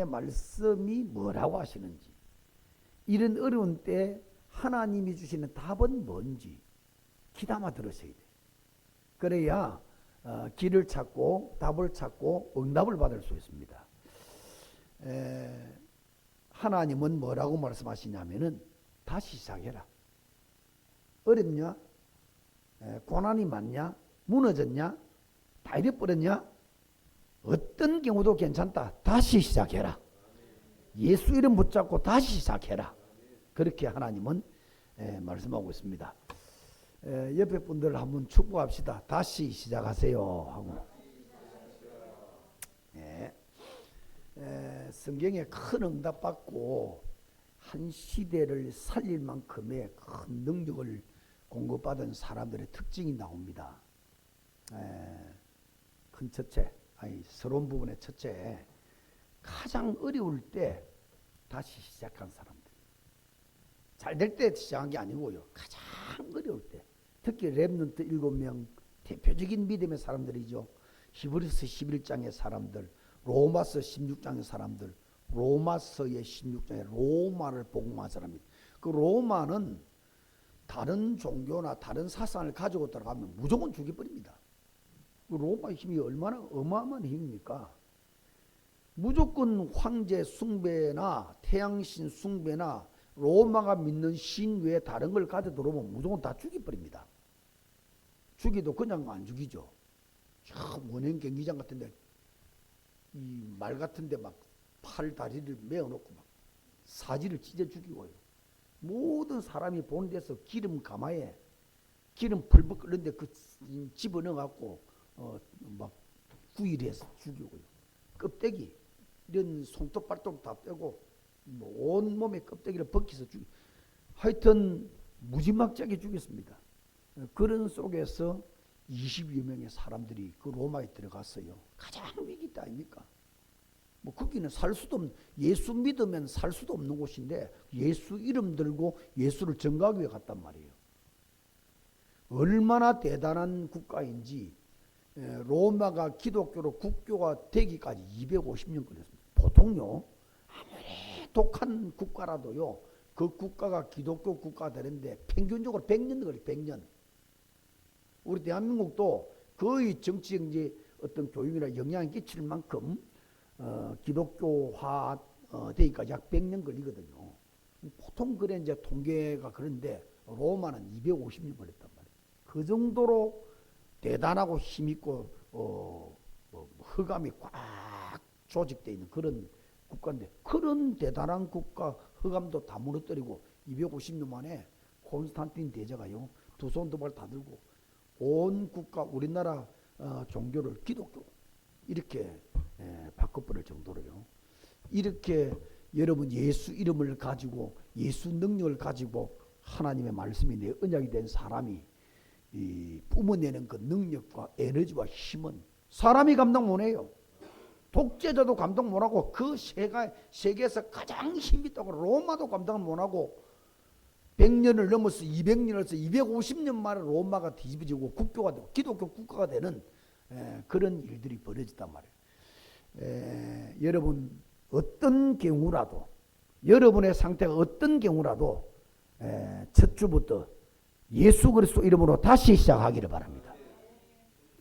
말씀이 뭐라고 하시는지, 이런 어려운 때 하나님이 주시는 답은 뭔지 귀담아 들으셔야 돼. 그래야 길을 찾고 답을 찾고 응답을 받을 수 있습니다. 하나님은 뭐라고 말씀하시냐면은 다시 시작해라. 어렵냐? 고난이 많냐? 무너졌냐? 다 잃어버렸냐? 어떤 경우도 괜찮다. 다시 시작해라. 예수 이름 붙잡고 다시 시작해라. 그렇게 하나님은 말씀하고 있습니다. 옆에 분들 한번 축복합시다. 다시 시작하세요 하고. 성경에 큰 응답 받고 한 시대를 살릴 만큼의 큰 능력을 공급받은 사람들의 특징이 나옵니다. 큰 첫째, 서러운 부분의 첫째, 가장 어려울 때 다시 시작한 사람들. 잘 될 때 시작한 게 아니고요. 가장 어려울 때. 특히 렘넌트 7명 대표적인 믿음의 사람들이죠. 히브리서 11장의 사람들, 로마서 16장의 사람들, 로마서의 16장에 로마를 복음한 사람입니다. 그 로마는 다른 종교나 다른 사상을 가지고 들어가면 무조건 죽여버립니다. 그 로마의 힘이 얼마나 어마어마한 힘입니까? 무조건 황제 숭배나 태양신 숭배나 로마가 믿는 신 외에 다른 걸 가져 들어오면 무조건 다 죽여버립니다. 죽이도 그냥 안 죽이죠. 원형 경기장 같은데 이 말 같은데 막 팔 다리를 메어놓고 막 사지를 찢어 죽이고요. 모든 사람이 보는 데서 기름 가마에 기름 펄펄 끓는데 그 집어넣어갖고 막 구일해서 죽이고요. 껍데기 이런 손톱 발톱 다 빼고 뭐 온몸에 껍데기를 벗겨서 하여튼 무지막지하게 죽였습니다. 그런 속에서 20여 명의 사람들이 그 로마에 들어갔어요. 가장 위기 때 아닙니까? 뭐 거기는 살 수도 없는, 예수 믿으면 살 수도 없는 곳인데 예수 이름 들고 예수를 전가하기 위해 갔단 말이에요. 얼마나 대단한 국가인지 로마가 기독교로 국교가 되기까지 250년 걸렸습니다. 보통요, 아무리 독한 국가라도요, 그 국가가 기독교 국가가 되는데 평균적으로 100년 걸려요. 100년. 우리 대한민국도 거의 정치 경제 어떤 교육이나 영향이 끼칠 만큼 기독교화 되기까지 약 100년 걸리거든요. 보통 그래 이제 통계가 그런데 로마는 250년 걸렸단 말이에요. 그 정도로 대단하고 힘있고 흑암이 꽉 조직되어 있는 그런 국가인데, 그런 대단한 국가 흑암도 다 무너뜨리고 250년 만에 콘스탄틴 대제가요, 두 손 두 발 다 들고 온 국가 우리나라 종교를 기독교 이렇게 바꿔버릴 정도로요. 이렇게 여러분 예수 이름을 가지고 예수 능력을 가지고 하나님의 말씀이 내 언약이 된 사람이 이 뿜어내는 그 능력과 에너지와 힘은 사람이 감당 못해요. 독재자도 감당 못하고 그 세계에서 가장 힘있다고 로마도 감당을 못하고 100년을 넘어서 200년에서 250년 만에 로마가 뒤집어지고 국교가 되고 기독교 국가가 되는 그런 일들이 벌어졌단 말이에요. 여러분 어떤 경우라도, 여러분의 상태가 어떤 경우라도 첫 주부터 예수 그리스도 이름으로 다시 시작하기를 바랍니다.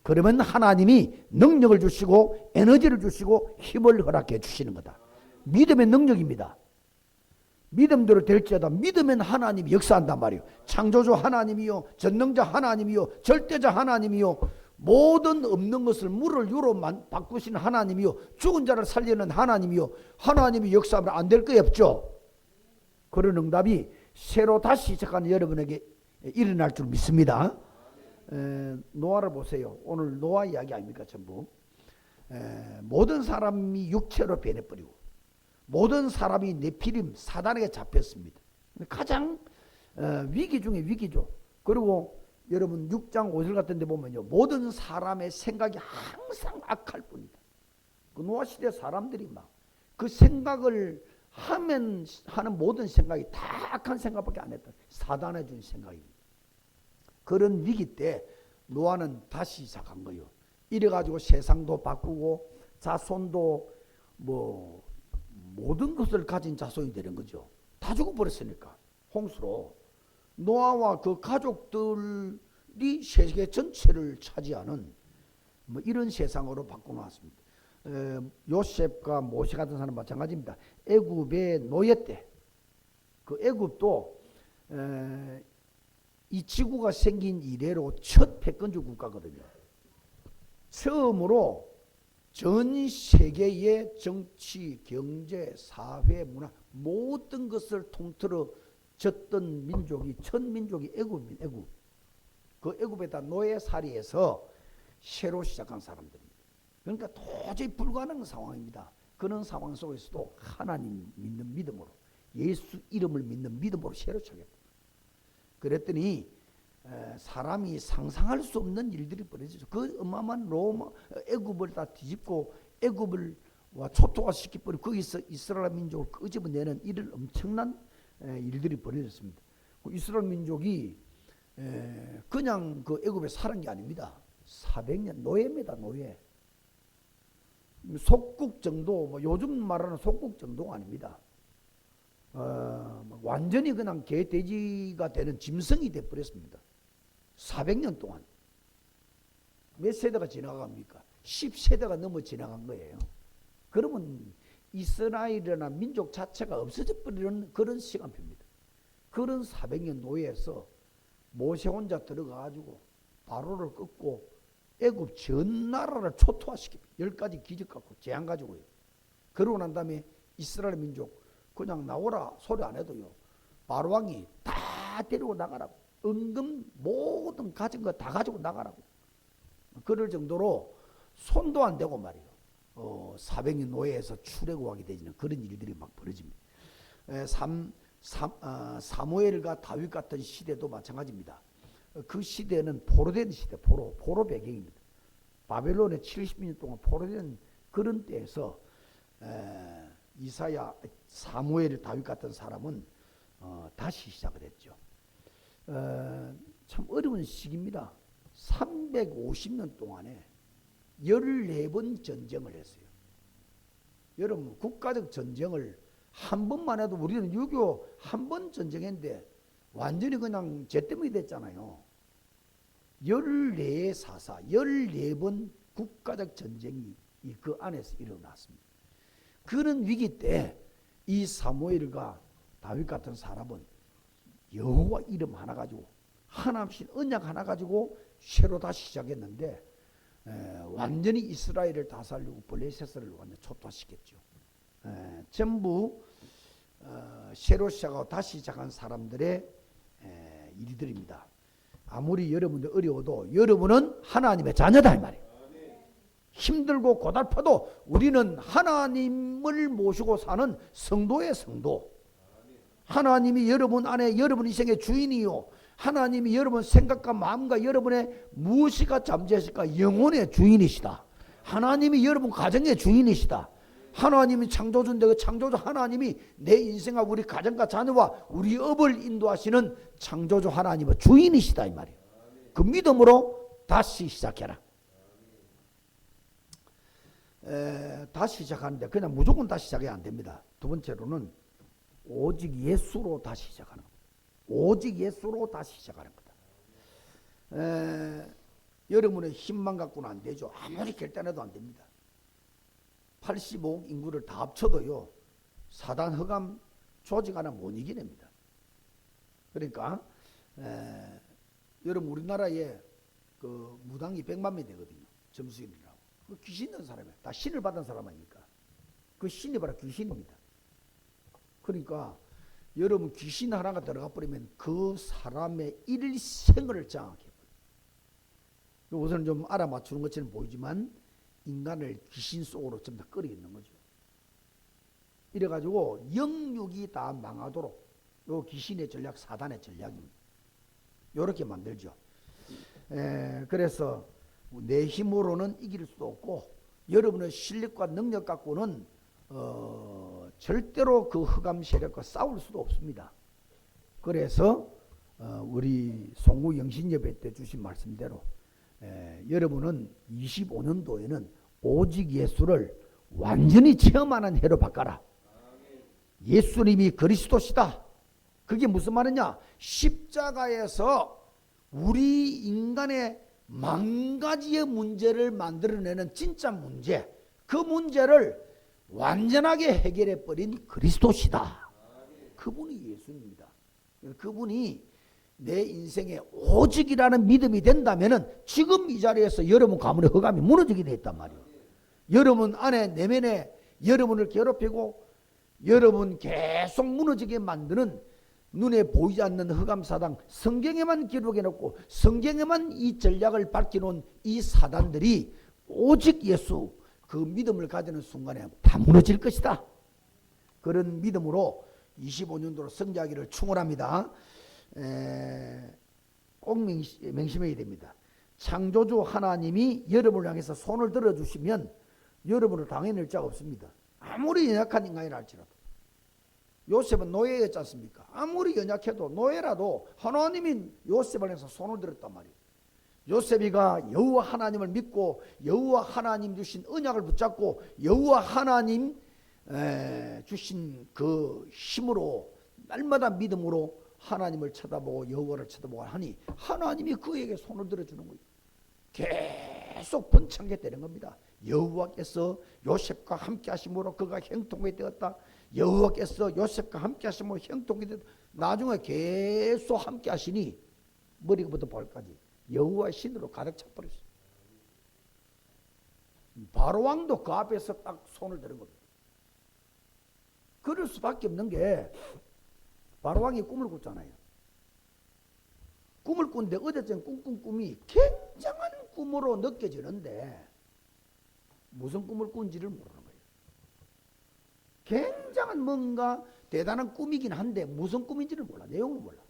그러면 하나님이 능력을 주시고 에너지를 주시고 힘을 허락해 주시는 거다. 믿음의 능력입니다. 믿음대로 될지어다. 믿으면 하나님이 역사한단 말이에요. 창조주 하나님이요, 전능자 하나님이요, 절대자 하나님이요, 모든 없는 것을 물을 유로 바꾸시는 하나님이요, 죽은 자를 살리는 하나님이요, 하나님이 역사하면 안 될 거 없죠. 그런 응답이 새로 다시 시작하는 여러분에게 일어날 줄 믿습니다. 노아를 보세요. 오늘 노아 이야기 아닙니까? 전부 모든 사람이 육체로 변해버리고 모든 사람이 네피림 사단에게 잡혔습니다. 가장 위기 중에 위기죠. 그리고 여러분 6장 5절 같은 데 보면요, 모든 사람의 생각이 항상 악할 뿐이다. 그 노아 시대 사람들이 막 그 생각을 하는 모든 생각이 다 악한 생각밖에 안 했다. 사단에 준 생각입니다. 그런 위기 때 노아는 다시 시작한 거예요. 이래가지고 세상도 바꾸고 자손도 뭐 모든 것을 가진 자손이 되는 거죠. 다 죽어버렸으니까 홍수로. 노아와 그 가족들이 세계 전체를 차지하는 뭐 이런 세상으로 바꿔놨습니다. 요셉과 모세 같은 사람 마찬가지입니다. 애굽의 노예 때, 그 애굽도 이 지구가 생긴 이래로 첫 패권주 국가거든요. 처음으로 전 세계의 정치, 경제, 사회, 문화 모든 것을 통틀어 졌던 민족이 첫 민족이 애굽입니다. 애굽. 그 애굽에다 노예살이에서 새로 시작한 사람들입니다. 그러니까 도저히 불가능한 상황입니다. 그런 상황 속에서도 하나님 믿는 믿음으로, 예수 이름을 믿는 믿음으로 새로 시작했다. 그랬더니 사람이 상상할 수 없는 일들이 벌어지죠. 그 어마어마한 로마 애굽을 다 뒤집고 애굽을 초토화시켜버리고 거기서 이스라엘 민족을 끄집어내는 이런 엄청난 일들이 벌어졌습니다. 그 이스라엘 민족이 그냥 그 애굽에 사는 게 아닙니다. 400년 노예입니다. 노예. 속국 정도, 뭐 요즘 말하는 속국 정도가 아닙니다. 완전히 그냥 개, 돼지가 되는 짐승이 돼버렸습니다. 400년 동안. 몇 세대가 지나갑니까? 10세대가 넘어 지나간 거예요. 그러면 이스라엘이나 민족 자체가 없어져 버리는 그런 시간표입니다. 그런 400년 노예에서 모세 혼자 들어가가지고 바로를 꺾고 애굽 전 나라를 초토화시킵니다. 10가지 기적 갖고 재앙 가지고요. 그러고 난 다음에 이스라엘 민족 그냥 나오라 소리 안 해도요. 바로 왕이 다 데리고 나가라고. 은근 모든 가진 거 다 가지고 나가라고. 그럴 정도로 손도 안 대고 말이에요. 400년 노예에서 출애굽하게 되지는 그런 일들이 막 벌어집니다. 사무엘과 다윗 같은 시대도 마찬가지입니다. 그 시대는 포로된 시대, 포로 배경입니다. 바벨론에 70년 동안 포로된 그런 때에서 이사야, 사무엘, 다윗 같은 사람은 다시 시작을 했죠. 참 어려운 시기입니다. 350년 동안에 14번 전쟁을 했어요. 여러분 국가적 전쟁을 한 번만 해도 우리는 6.25 한 번 전쟁했는데 완전히 그냥 죄 때문에 됐잖아요. 14의 사사, 14번 국가적 전쟁이 그 안에서 일어났습니다. 그런 위기 때 이 사무엘과 다윗 같은 사람은 여호와 이름 하나 가지고 하나님신 언약 하나 가지고 새로 다시 시작했는데 완전히 이스라엘을 다 살리고 블레셋을 완전 초토화시켰죠. 전부 새로 시작하고 다시 시작한 사람들의 일들입니다. 아무리 여러분들 어려워도 여러분은 하나님의 자녀다 이 말이에요. 힘들고 고달파도 우리는 하나님을 모시고 사는 성도의 성도. 하나님이 여러분 안에 여러분 인생의 주인이요. 하나님이 여러분 생각과 마음과 여러분의 무엇이가 잠재하실까 영혼의 주인이시다. 하나님이 여러분 가정의 주인이시다. 하나님이 창조주인데 그 창조주 하나님이 내 인생과 우리 가정과 자녀와 우리 업을 인도하시는 창조주 하나님의 주인이시다 이 말이에요. 그 믿음으로 다시 시작해라. 다시 시작하는데 그냥 무조건 다시 시작이 안 됩니다. 두 번째로는 오직 예수로 다시 시작하는 겁니다. 오직 예수로 다시 시작하는 거다. 여러분의 힘만 갖고는 안 되죠. 아무리 결단해도 안 됩니다. 85억 인구를 다 합쳐도요. 사단 흑암 조직 하나 못 이겨냅니다. 그러니까 여러분 우리나라에 그 무당이 100만 명 되거든요. 점수인이라고. 그 귀신 있는 사람이에요. 다 신을 받은 사람 아닙니까? 그 신이 바로 귀신입니다. 그러니까 여러분 귀신 하나가 들어가 버리면 그 사람의 일생을 장악해요. 우선 좀 알아맞추는 것처럼 보이지만 인간을 귀신 속으로 전부 다 끌어 있는 거죠. 이래가지고 영육이 다 망하도록 요 귀신의 전략, 사단의 전략입니다. 요렇게 만들죠. 그래서 내 힘으로는 이길 수도 없고 여러분의 실력과 능력 갖고는 절대로 그 흑암 세력과 싸울 수도 없습니다. 그래서 우리 송구 영신예배 때 주신 말씀대로 여러분은 25년도에는 오직 예수를 완전히 체험하는 해로 바꿔라. 예수님이 그리스도시다. 그게 무슨 말이냐? 십자가에서 우리 인간의 만 가지의 문제를 만들어내는 진짜 문제, 그 문제를 완전하게 해결해 버린 그리스도시다. 그분이 예수님입니다. 그분이 내 인생에 오직이라는 믿음이 된다면 지금 이 자리에서 여러분 가문의 흑암이 무너지게 돼 있단 말이에요. 여러분 안에 내면에 여러분을 괴롭히고 여러분 계속 무너지게 만드는 눈에 보이지 않는 흑암사당, 성경에만 기록해놓고 성경에만 이 전략을 밝혀놓은 이 사단들이 오직 예수 그 믿음을 가지는 순간에 다 무너질 것이다. 그런 믿음으로 25년도로 성장하기를 축원합니다. 꼭 맹심해야 됩니다. 창조주 하나님이 여러분을 향해서 손을 들어주시면 여러분을 당해낼 자가 없습니다. 아무리 연약한 인간이라 할지라도. 요셉은 노예였지 않습니까? 아무리 연약해도 노예라도 하나님이 요셉을 향해서 손을 들었단 말이에요. 요셉이가 여호와 하나님을 믿고 여호와 하나님 주신 언약을 붙잡고 여호와 하나님 주신 그 힘으로 날마다 믿음으로 하나님을 쳐다보고 여호와를 쳐다보고 하니 하나님이 그에게 손을 들어주는 거예요. 계속 번창게 되는 겁니다. 여호와께서 요셉과 함께 하심으로 그가 형통이 되었다. 여호와께서 요셉과 함께 하심으로 형통이 되었다. 나중에 계속 함께 하시니 머리부터 발까지 여호와의 신으로 가득 차버렸어요. 바로왕도 그 앞에서 딱 손을 드는 겁니다. 그럴 수밖에 없는 게 바로왕이 꿈을 꿨잖아요. 꿈을 꾼데 어제쯤 꿈꾼 꿈이 굉장한 꿈으로 느껴지는데 무슨 꿈을 꾼지를 모르는 거예요. 굉장한 뭔가 대단한 꿈이긴 한데 무슨 꿈인지를 몰라. 내용을 몰라.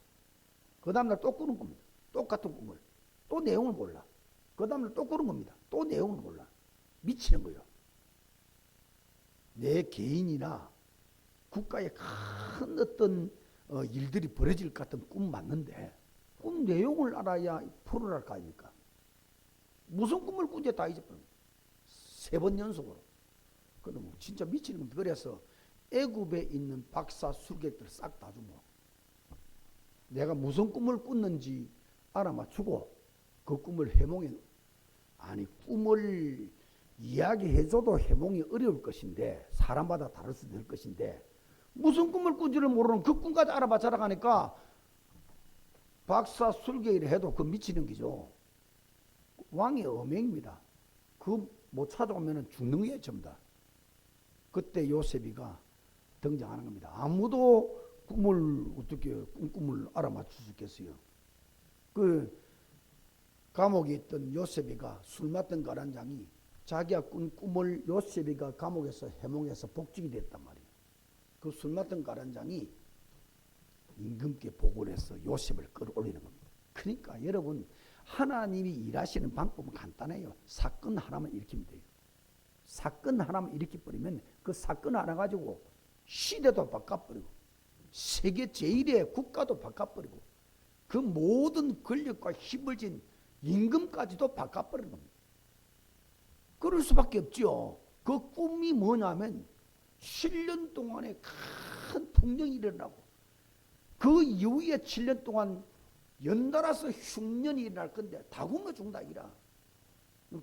그 다음날 또 꾸는 겁니다. 똑같은 꿈을. 또 내용을 몰라. 그 다음날 또 꾸는 겁니다. 또 내용을 몰라. 미치는 거예요. 내 개인이나 국가에 큰 어떤 일들이 벌어질 것 같은 꿈 맞는데 꿈 내용을 알아야 풀어날 거 아닙니까? 무슨 꿈을 꾼지 다 잊어버린 거예요. 3번 연속으로. 그럼 진짜 미치는 겁니다. 그래서 애굽에 있는 박사 술객들 싹 다 주고 내가 무슨 꿈을 꿨는지 알아맞추고 그 꿈을 해몽해. 아니 꿈을 이야기해줘도 해몽이 어려울 것인데 사람마다 다를 수도 있을 것인데 무슨 꿈을 꾼지를 모르는 그 꿈까지 알아맞혀라 가니까 박사 술객이라 해도 그 미치는 기죠. 왕의 어명입니다. 그 못 찾아오면 죽는 게 전부 다. 그때 요셉이가 등장하는 겁니다. 아무도 꿈을 어떻게 꿈을 알아맞출 수 있겠어요. 그 감옥에 있던 요셉이가 술 맡던 가란장이 자기가 꾼 꿈을 요셉이가 감옥에서 해몽해서 복직이 됐단 말이에요. 그 술 맡던 가란장이 임금께 보고를 해서 요셉을 끌어올리는 겁니다. 그러니까 여러분 하나님이 일하시는 방법은 간단해요. 사건 하나만 일으키면 돼요. 사건 하나만 일으켜버리면 그 사건 하나 가지고 시대도 바꿔버리고 세계 제1의 국가도 바꿔버리고 그 모든 권력과 힘을 진 임금까지도 바꿔버리는 겁니다. 그럴 수밖에 없죠. 그 꿈이 뭐냐면 7년 동안에 큰 풍령이 일어나고 그 이후에 7년 동안 연달아서 흉년이 일어날 건데 다 굶어 죽는다 이라.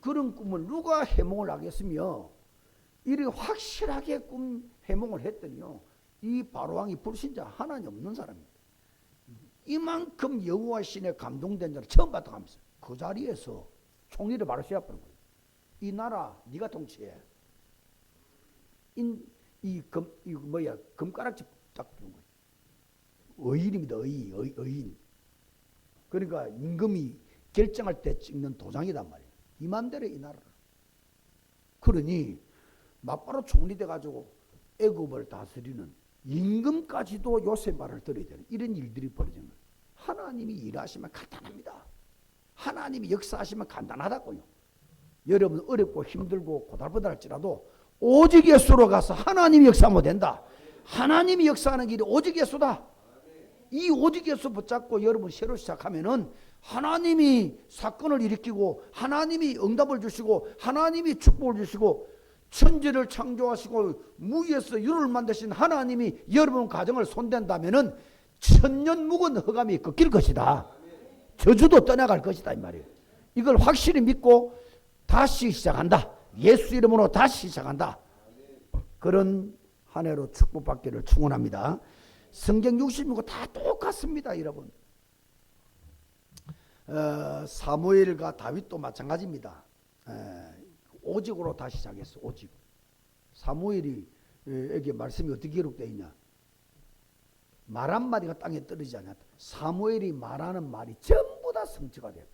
그런 꿈을 누가 해몽을 하겠으며 이렇게 확실하게 꿈 해몽을 했더니요. 이 바로왕이 불신자 하나님 없는 사람입니다. 이만큼 여호와 신에 감동된 자를 처음 봤다면서요. 그 자리에서 총리를 바로 세워버린 거예요. 이 나라 네가 통치해. 금가락지 딱 주는 거예요. 의인입니다. 의인. 그러니까 임금이 결정할 때 찍는 도장이단 말이에요. 이 맘대로 이 나라를. 그러니 맞바로 총리 돼가지고 애굽을 다스리는 임금까지도 요셉 말을 들어야 되는 이런 일들이 벌어지는 거예요. 하나님이 일하시면 간단합니다. 하나님이 역사하시면 간단하다고요. 여러분 어렵고 힘들고 고달프달할지라도 오직 예수로 가서 하나님이 역사하면 된다. 하나님이 역사하는 길이 오직 예수다. 이 오직 예수 붙잡고 여러분 새로 시작하면은 하나님이 사건을 일으키고 하나님이 응답을 주시고 하나님이 축복을 주시고 천지를 창조하시고 무에서 유를 만드신 하나님이 여러분 가정을 손댄다면은 천년 묵은 흑암이 꺾일 것이다. 저주도 떠나갈 것이다 이 말이에요. 이걸 확실히 믿고 다시 시작한다. 예수 이름으로 다시 시작한다. 그런 한 해로 축복받기를 축원합니다. 성경 66권 다 똑같습니다 여러분. 사무엘과 다윗도 마찬가지입니다. 오직으로 다시 시작했어. 오직. 사무엘에게 말씀이 어떻게 기록되어 있냐. 말 한마디가 땅에 떨어지지 않았다. 사무엘이 말하는 말이 전부 다 성취가 됐다.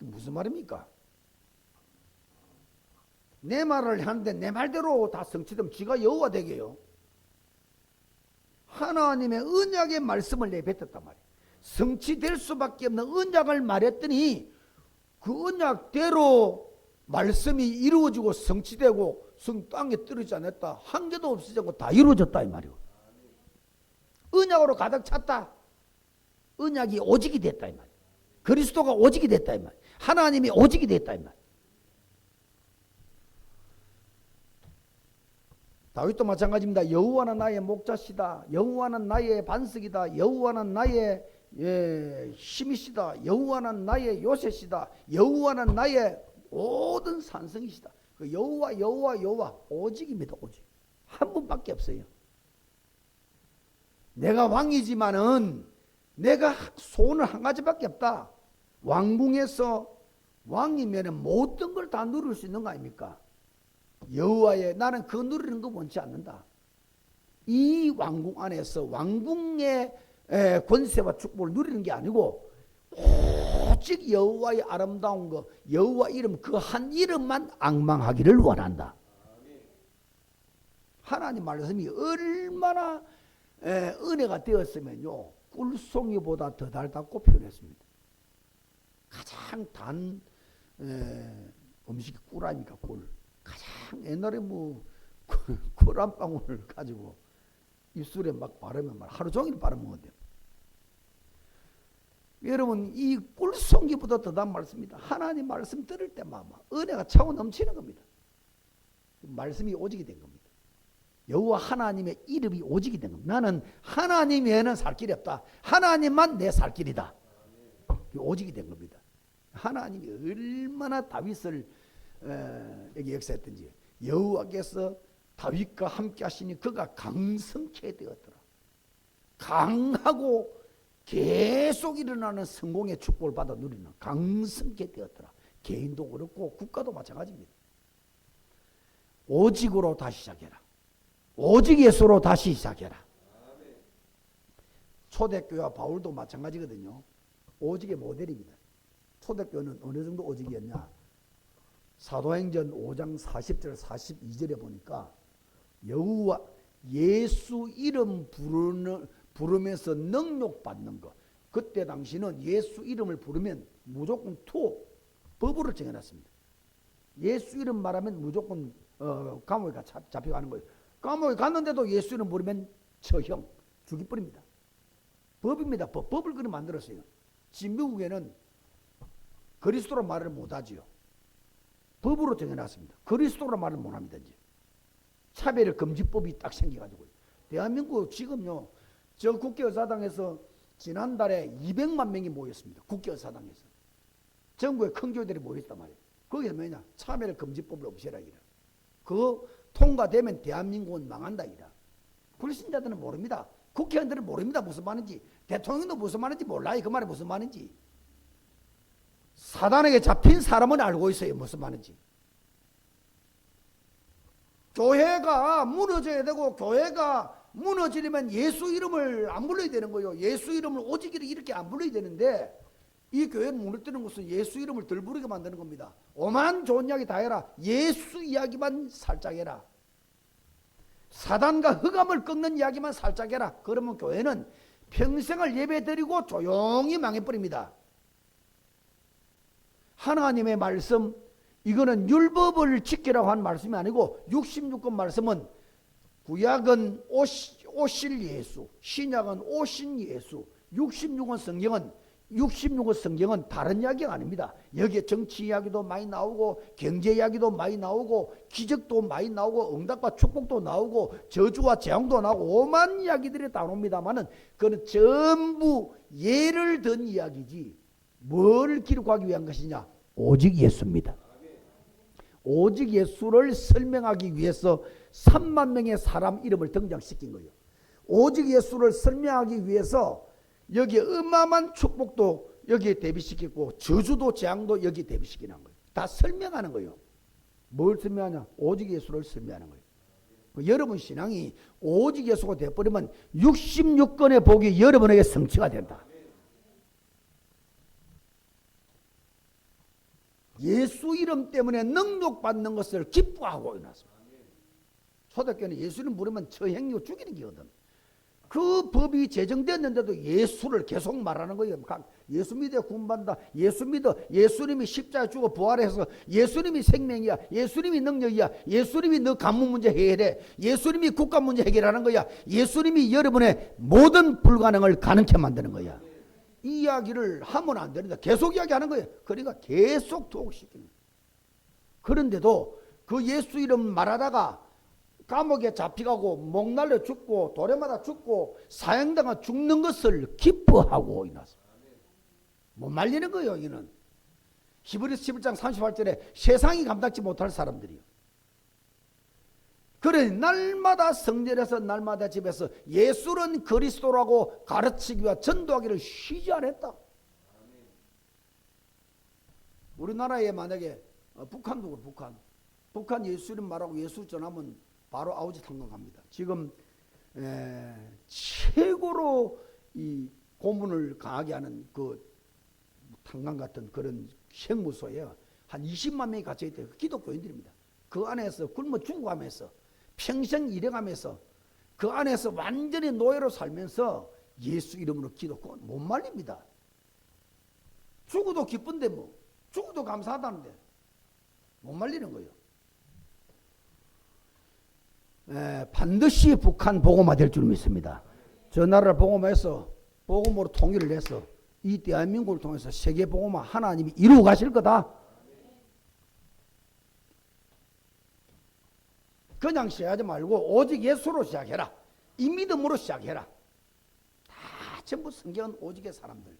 무슨 말입니까? 내 말을 하는데 내 말대로 다 성취되면 지가 여호와 되게요. 하나님의 언약의 말씀을 내뱉었단 말이에요. 성취될 수밖에 없는 언약을 말했더니 그 언약대로 말씀이 이루어지고 성취되고 땅에 떨어지지 않았다. 한 개도 없어지지 않고 다 이루어졌다 이 말이에요. 언약으로 가득 찼다. 언약이 오직이 됐다 이 말이에요. 그리스도가 오직이 됐다 이 말이에요. 하나님이 오직이 됐다 이 말이에요. 다윗도 마찬가지입니다. 여호와는 나의 목자시다. 여호와는 나의 반석이다. 여호와는 나의 힘이시다. 여호와는 나의 요새시다. 여호와는 나의 모든 산성이시다. 그 여호와 여호와 여호와 오직입니다. 오직. 한 분밖에 없어요. 내가 왕이지만은 내가 소원을 한 가지밖에 없다. 왕궁에서 왕이면은 모든 걸 다 누릴 수 있는 거 아닙니까? 여호와의 나는 그 누리는 거 원치 않는다. 이 왕궁 안에서 왕궁의 권세와 축복을 누리는 게 아니고 오직 여호와의 아름다운 거, 여호와 이름 그 한 이름만 앙망하기를 원한다. 하나님 말씀이 얼마나 은혜가 되었으면요 꿀송이보다 더 달다고 표현했습니다. 가장 단 음식이 꿀 아닙니까? 꿀. 가장 옛날에 뭐 꿀 한 방울을 가지고 입술에 막 바르면 하루 종일 바르면 여러분 이 꿀송이보다 더 단 말씀입니다. 하나님 말씀 들을 때마다 은혜가 차고 넘치는 겁니다. 말씀이 오직이 된 겁니다. 여호와 하나님의 이름이 오직이 된 겁니다. 나는 하나님 외에는 살 길이 없다. 하나님만 내 살 길이다. 오직이 된 겁니다. 하나님이 얼마나 다윗을 여기 역사했든지 여호와께서 다윗과 함께 하시니 그가 강성케 되었더라. 강하고 계속 일어나는 성공의 축복을 받아 누리는 강성케 되었더라. 개인도 그렇고 국가도 마찬가지입니다. 오직으로 다시 시작해라. 오직 예수로 다시 시작해라. 초대교회와 바울도 마찬가지거든요. 오직의 모델입니다. 초대교회는 어느 정도 오직이었냐. 사도행전 5장 40절 42절에 보니까 여호와 예수 이름 부르면서 능력받는 것. 그때 당시는 예수 이름을 부르면 무조건 법으로 정해놨습니다. 예수 이름 말하면 무조건 감옥에 잡혀가는 거예요. 감옥에 갔는데도 예수 이름 부르면 처형, 죽이버립니다. 법입니다. 법을 그렇게 만들었어요. 지금 미국에는 그리스도로 말을 못하지요. 법으로 정해놨습니다. 그리스도로 말을 못합니다. 이제. 차별금지법이 딱 생겨가지고요. 대한민국 지금요, 저 국회의사당에서 지난달에 200만 명이 모였습니다. 국회의사당에서. 전국의 큰 교회들이 모였단 말이에요. 거기서 뭐냐? 차별금지법을 없애라 이라. 그거 통과되면 대한민국은 망한다 이라. 불신자들은 모릅니다. 국회의원들은 모릅니다. 무슨 말인지. 대통령도 무슨 말인지 몰라요. 그 말이 무슨 말인지. 사단에게 잡힌 사람은 알고 있어요. 무슨 말인지. 교회가 무너져야 되고 교회가 무너지려면 예수 이름을 안 불러야 되는 거예요. 예수 이름을 오직이를 이렇게 안 불러야 되는데 이 교회는 무너뜨리는 것은 예수 이름을 덜 부르게 만드는 겁니다. 오만 좋은 이야기 다 해라. 예수 이야기만 살짝 해라. 사단과 흑암을 꺾는 이야기만 살짝 해라. 그러면 교회는 평생을 예배드리고 조용히 망해버립니다. 하나님의 말씀, 이거는 율법을 지키라고 한 말씀이 아니고 66권 말씀은 구약은 오실 예수, 신약은 오신 예수, 66권 성경은 66권 성경은 다른 이야기가 아닙니다. 여기에 정치 이야기도 많이 나오고 경제 이야기도 많이 나오고 기적도 많이 나오고 응답과 축복도 나오고 저주와 재앙도 나오고 오만 이야기들이 다 나옵니다만은 그는 전부 예를 든 이야기지 뭘 기록하기 위한 것이냐? 오직 예수입니다. 오직 예수를 설명하기 위해서 3만 명의 사람 이름을 등장시킨 거예요. 오직 예수를 설명하기 위해서 여기에 어마어마한 축복도 여기에 대비시켰고 저주도 재앙도 여기에 대비시키는 거예요. 다 설명하는 거예요. 뭘 설명하냐? 오직 예수를 설명하는 거예요. 여러분 신앙이 오직 예수가 되어버리면 66권의 복이 여러분에게 성취가 된다. 예수 이름 때문에 능력받는 것을 기뻐하고 일어났습니다. 초대교회는 예수 이름 부르면 처형이고 죽이는 거거든. 그 법이 제정됐는데도 예수를 계속 말하는 거예요. 예수 믿어 구원받는다. 예수 믿어. 예수님이 십자가에 죽어 부활해서 예수님이 생명이야. 예수님이 능력이야. 예수님이 너 가문 문제 해결해. 예수님이 국가 문제 해결하는 거야. 예수님이 여러분의 모든 불가능을 가능케 만드는 거야. 이 이야기를 하면 안 되는데 계속 이야기하는 거예요. 그러니까 계속 도옥시키는 거예요. 그런데도 그 예수 이름 말하다가 감옥에 잡혀가고 목날려 죽고 돌에 맞아 죽고 사형당하 죽는 것을 기뻐하고 일어났습니다. 못 말리는 거예요. 이는 히브리서 11장 38절에 세상이 감당치 못할 사람들이요. 그래 날마다 성전에서 날마다 집에서 예수는 그리스도라고 가르치기와 전도하기를 쉬지 않았다. 우리나라에 만약에 북한도 북한 예수 이름 말하고 예수 전하면 바로 아우지 탄광 갑니다. 지금 최고로 이 고문을 강하게 하는 그 탄광 같은 그런 생무소에 한 20만 명이 갇혀 있대요. 기독교인들입니다. 그 안에서 굶어 죽어가면서 평생 일해가면서 그 안에서 완전히 노예로 살면서 예수 이름으로 기도하고 못 말립니다. 죽어도 기쁜데 뭐 죽어도 감사하다는데 못 말리는 거예요. 반드시 북한 복음화 될 줄 믿습니다. 저 나라를 복음화해서 복음으로 통일을 해서 이 대한민국을 통해서 세계 복음화 하나님이 이루어 가실 거다. 그냥 시작하지 말고 오직 예수로 시작해라. 이 믿음으로 시작해라. 다 전부 성경은 오직의 사람들.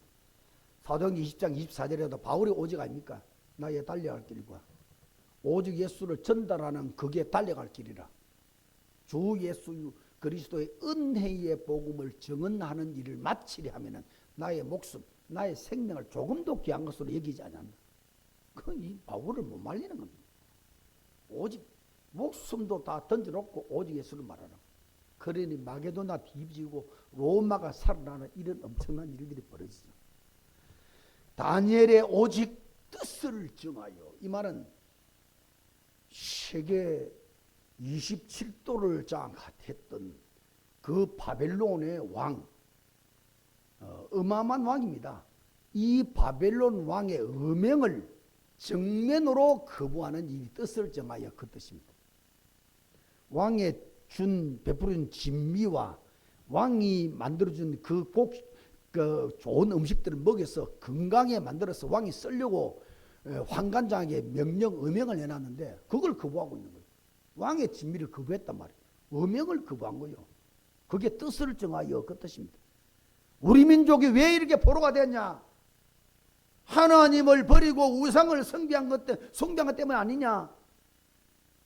사도행전 20장 24절에도 바울이 오직 아닙니까? 나의 달려갈 길과 오직 예수를 전달하는 그게 달려갈 길이라. 주 예수 그리스도의 은혜의 복음을 증언하는 일을 마치려 하면은 나의 목숨, 나의 생명을 조금도 귀한 것으로 여기지 않는다. 이 바울을 못 말리는 겁니다. 오직 목숨도 다 던져놓고 오직 예수를 말하라. 그러니 마게도나 뒤집지고 로마가 살아나는 이런 엄청난 일들이 벌어지죠. 다니엘의 오직 뜻을 정하여, 이 말은 세계 27도를 장악했던 그 바벨론의 왕, 어마어마한 왕입니다. 이 바벨론 왕의 어명을 정면으로 거부하는 이 뜻을 정하여 그 뜻입니다. 왕의 베풀은 진미와 왕이 만들어준 그 좋은 음식들을 먹여서 건강에 만들어서 왕이 쓰려고 환관장에게 어명을 내놨는데 그걸 거부하고 있는 거예요. 왕의 진미를 거부했단 말이에요. 어명을 거부한 거예요. 그게 뜻을 정하여 그 뜻입니다. 우리 민족이 왜 이렇게 포로가 됐냐? 하나님을 버리고 우상을 숭배한 것 때문에 아니냐?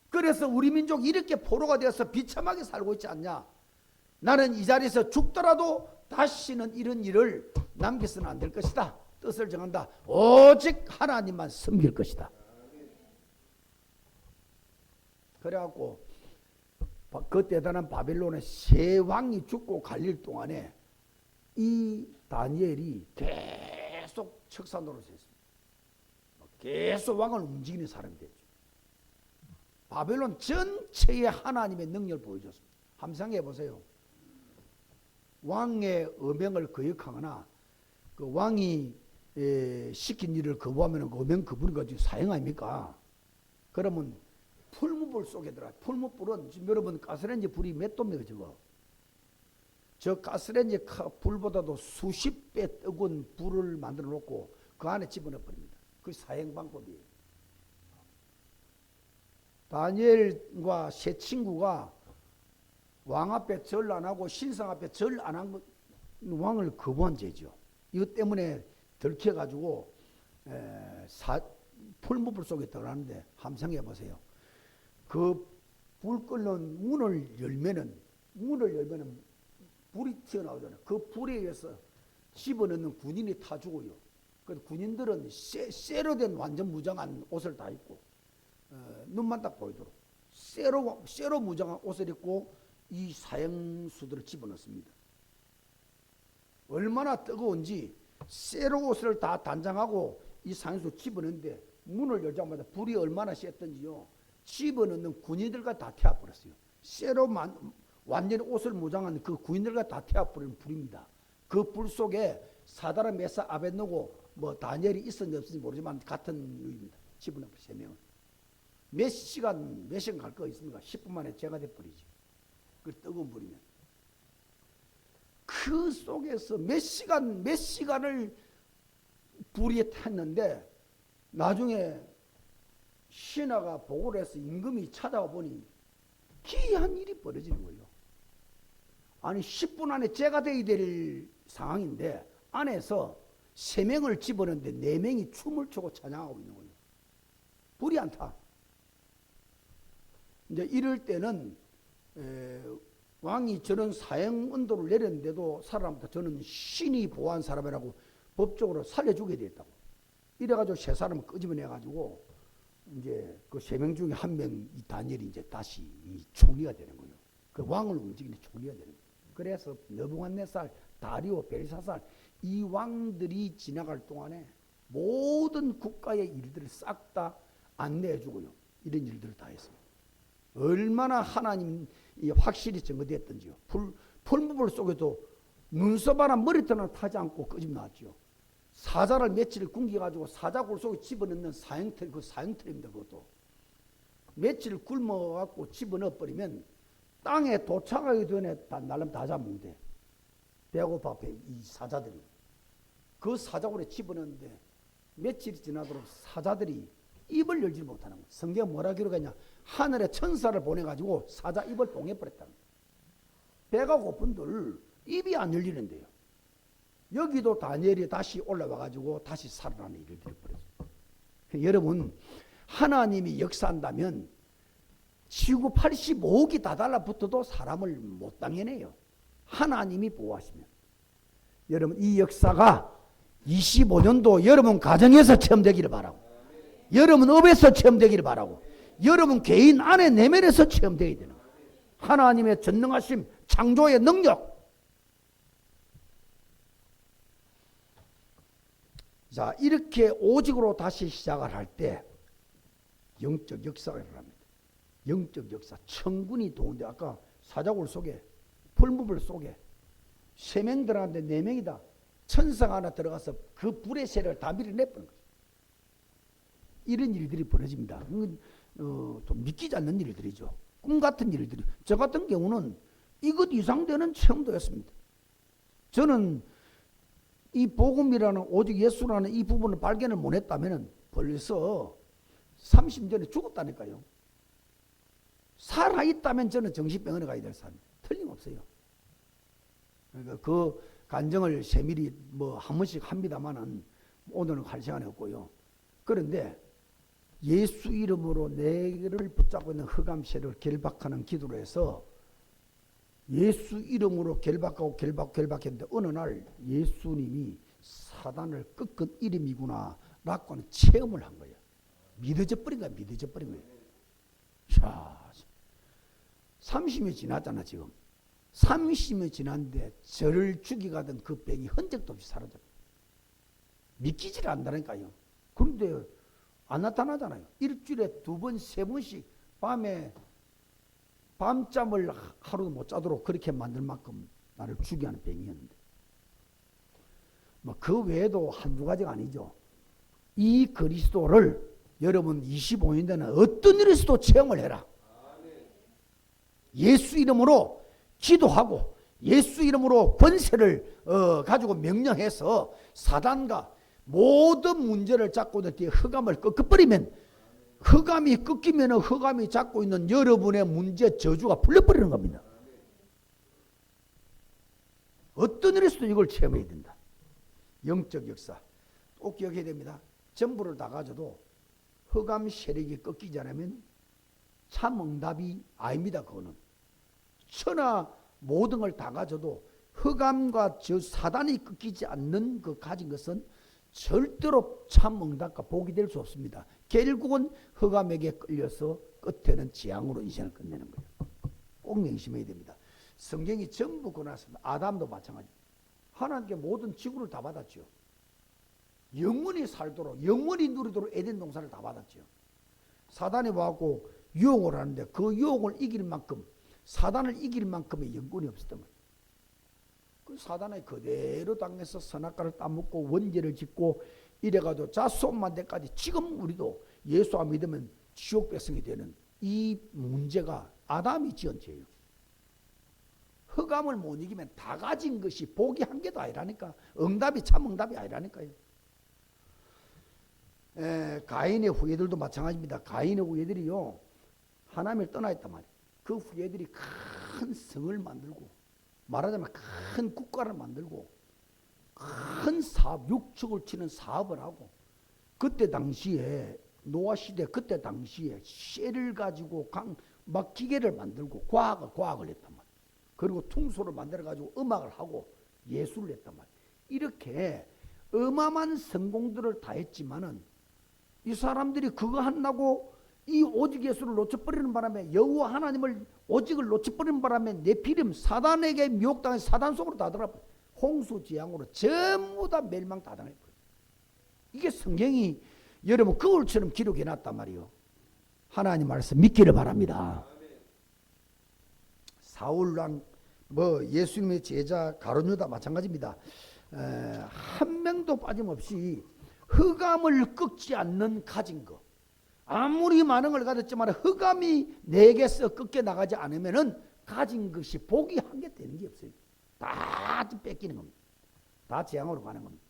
그래서 우리 민족이 이렇게 포로가 되어서 비참하게 살고 있지 않냐? 나는 이 자리에서 죽더라도 다시는 이런 일을 남겨서는 안 될 것이다. 뜻을 정한다. 오직 하나님만 섬길 것이다. 그래갖고 그 대단한 바벨론의 세 왕이 죽고 갈릴 동안에 이 다니엘이 계속 척사 노릇을 했습니다. 계속 왕을 움직이는 사람이 됐죠. 바벨론 전체에 하나님의 능력을 보여줬습니다. 한번 생각해 보세요. 왕의 어명을 거역하거나 그 왕이 시킨 일을 거부하면 그 어명 그분이 가지고 사형 아닙니까? 그러면 풀무불 속에 들어가. 풀무불은 지금 여러분 가스레인지 불이 몇 도입니까 저거? 저 가스레인지 불보다도 수십 배 뜨거운 불을 만들어 놓고 그 안에 집어넣어 버립니다. 그 사형 방법이에요. 다니엘과 세 친구가 왕 앞에 절 안 하고 신상 앞에 절 안 한 왕을 거부한 죄죠. 이것 때문에 들켜가지고 풀무불 속에 들어가는데 함상해 보세요. 그 불 끓는 문을 열면은 불이 튀어나오잖아요. 그 불에 의해서 집어넣는 군인이 타 죽어요. 그래서 군인들은 쇠로 된 완전 무장한 옷을 다 입고 눈만 딱 보이도록 쇠로 무장한 옷을 입고 이 사형수들을 집어넣습니다. 얼마나 뜨거운지 쇠로 옷을 다 단장하고 이 사형수 집어넣는데 문을 열자마자 불이 얼마나 셌던지요. 집어넣는 군인들과 다 태워버렸어요. 쇠로 완전히 옷을 무장한 그 군인들과 다 태워버리는 불입니다. 그 불 속에 사다라 메사 아벳노고 뭐 다니엘이 있었는지 없었는지 모르지만 같은 류입니다. 집어넣어 세 명은. 몇 시간 갈 거 있습니까? 10분 만에 죄가 돼버리지. 그 뜨거운 불이면. 그 속에서 몇 시간을 불이 탔는데 나중에 신하가 보고를 해서 임금이 찾아와 보니 기이한 일이 벌어지는 거예요. 아니 10분 안에 죄가 돼야 될 상황인데 안에서 3명을 집어넣는데 4명이 춤을 추고 찬양하고 있는 거예요. 불이 안 타. 이제 이럴 때는 왕이 저런 사형 언도를 내렸는데도 살아남다. 저는 신이 보호한 사람이라고 법적으로 살려주게 됐다고. 이래가지고 세 사람을 끄집어내가지고 이제 그 3명 중에 1명 이 다니엘이 이제 다시 이 총리가 되는 거예요. 그 왕을 움직이는 총리가 되는 거예요. 그래서 느부갓네살, 다리오, 벨사살 이 왕들이 지나갈 동안에 모든 국가의 일들을 싹 다 안내해주고요. 이런 일들을 다 했습니다. 얼마나 하나님이 확실히 증거됐던지요. 풀무불 속에도 눈썹 하나 머리털 하나 타지 않고 끄집 나왔죠. 사자를 며칠 굶겨가지고 사자굴 속에 집어넣는 사형틀, 그 사형틀입니다. 그것도 며칠 굶어갖고 집어넣어버리면 땅에 도착하기 전에 날름 다 잡는데 배고파 이 사자들이 그 사자굴에 집어넣는데 며칠이 지나도록 사자들이 입을 열지 못하는 거예요. 성경 뭐라 기록했냐? 하늘에 천사를 보내가지고 사자 입을 봉해버렸다는 거예요. 배가 고픈들 입이 안 열리는데요. 여기도 다니엘이 다시 올라와가지고 다시 살아나는 일을 벌였어요. 여러분, 하나님이 역사한다면 지구 85억이 다 달라붙어도 사람을 못 당해내요. 하나님이 보호하시면. 여러분, 이 역사가 25년도 여러분 가정에서 체험되기를 바라고, 여러분 업에서 체험되기를 바라고, 여러분 개인 안에 내면에서 체험되어야 되는 거예요. 하나님의 전능하심, 창조의 능력. 자, 이렇게 오직으로 다시 시작을 할 때 영적 역사가 일어납니다. 영적 역사. 천군이 도는데 아까 사자굴 속에 풀무불 속에 3명 들어갔는데 4명이다. 천사가 하나 들어가서 그 불의 세력을 다 밀어내버린 거죠. 이런 일들이 벌어집니다. 좀 믿기지 않는 일들이죠. 꿈 같은 일들이. 저 같은 경우는 이것 이상 되는 체험도 했습니다. 저는 이 복음이라는 오직 예수라는 이 부분을 발견을 못했다면 벌써 30년 전에 죽었다니까요. 살아있다면 저는 정신병원에 가야 될 사람입니다. 틀림없어요. 그러니까 그 간증을 세밀히 뭐 한 번씩 합니다만은 오늘은 할 시간이 없고요. 그런데 예수 이름으로 내를 붙잡고 있는 흑암세를 결박하는 기도로 해서 예수 이름으로 결박했는데 어느 날 예수님이 사단을 꺾은 이름이구나 라고 하는 체험을 한 거예요. 믿어져 버린 거예요. 자, 30년이 지났잖아 지금. 30년이 지났는데 저를 죽이가던 그 병이 흔적도 없이 사라졌어요. 믿기지를 않는다니까요. 그런데 안 나타나잖아요. 일주일에 2번, 3번씩 밤에 밤잠을 하루도 못 자도록 그렇게 만들 만큼 나를 죽게 하는 병이었는데, 뭐 그 외에도 한두 가지가 아니죠. 이 그리스도를 여러분 25년 되는 어떤 일에서도 체험을 해라. 예수 이름으로 기도하고 예수 이름으로 권세를 가지고 명령해서 사단과 모든 문제를 잡고 있는 뒤에 흑암을 꺾어버리면, 흑암이 꺾이면 흑암이 잡고 있는 여러분의 문제 저주가 풀려버리는 겁니다. 어떤 일에서도 이걸 체험해야 된다. 영적 역사 꼭 기억해야 됩니다. 전부를 다 가져도 흑암 세력이 꺾이지 않으면 참 응답이 아닙니다. 그거는 천하 모든 걸 다 가져도 흑암과 저 사단이 꺾이지 않는 그 가진 것은 절대로 참 응답과 복이 될 수 없습니다. 결국은 흑암에게 끌려서 끝에는 재앙으로 인생을 끝내는 거예요. 꼭 명심해야 됩니다. 성경이 전부 권하습니다. 아담도 마찬가지. 하나님께 모든 지구를 다 받았죠. 영원히 살도록, 영원히 누리도록 에덴 동산을 다 받았죠. 사단이 와갖고 유혹을 하는데 그 유혹을 이길 만큼, 사단을 이길 만큼의 영권이 없었던 거예요. 그 사단의 그대로 당해서 선악과를 따먹고 원죄를 짓고 이래가지고 자손만 때까지 지금 우리도 예수와 믿으면 지옥 백성이 되는 이 문제가 아담이 지은 죄예요. 흑암을 못 이기면 다 가진 것이 복이 한 개도 아니라니까. 응답이 참 응답이 아니라니까요. 가인의 후예들도 마찬가지입니다. 가인의 후예들이요, 하나님을 떠나 있단 말이에요. 그 후예들이 큰 성을 만들고, 말하자면 큰 국가를 만들고 큰 사업, 육축을 치는 사업을 하고, 그때 당시에 노아 시대 그때 당시에 쇠를 가지고 막 기계를 만들고 과학을 했단 말이에요. 그리고 퉁소를 만들어 가지고 음악을 하고 예술을 했단 말이에요. 이렇게 어마어마한 성공들을 다 했지만은 이 사람들이 그거 한다고 이 오직 예수를 놓쳐버리는 바람에, 여호와 하나님을 오직을 놓쳐버리는 바람에 네피림 사단에게 미혹당해서 사단 속으로 다 들어가버려요. 홍수 재앙으로 전부 다 멸망 다 당해버려요. 이게 성경이 여러분 거울처럼 기록해 놨단 말이에요. 하나님 말씀 믿기를 바랍니다. 사울랑 예수님의 제자 가룟유다 마찬가지입니다. 한 명도 빠짐없이 흑암을 꺾지 않는 가진 거, 아무리 많은 걸 가졌지만 흑암이 내게서 꺾여 나가지 않으면은 가진 것이 복이 한 개 되는 게 없어요. 다 뺏기는 겁니다. 다 재앙으로 가는 겁니다.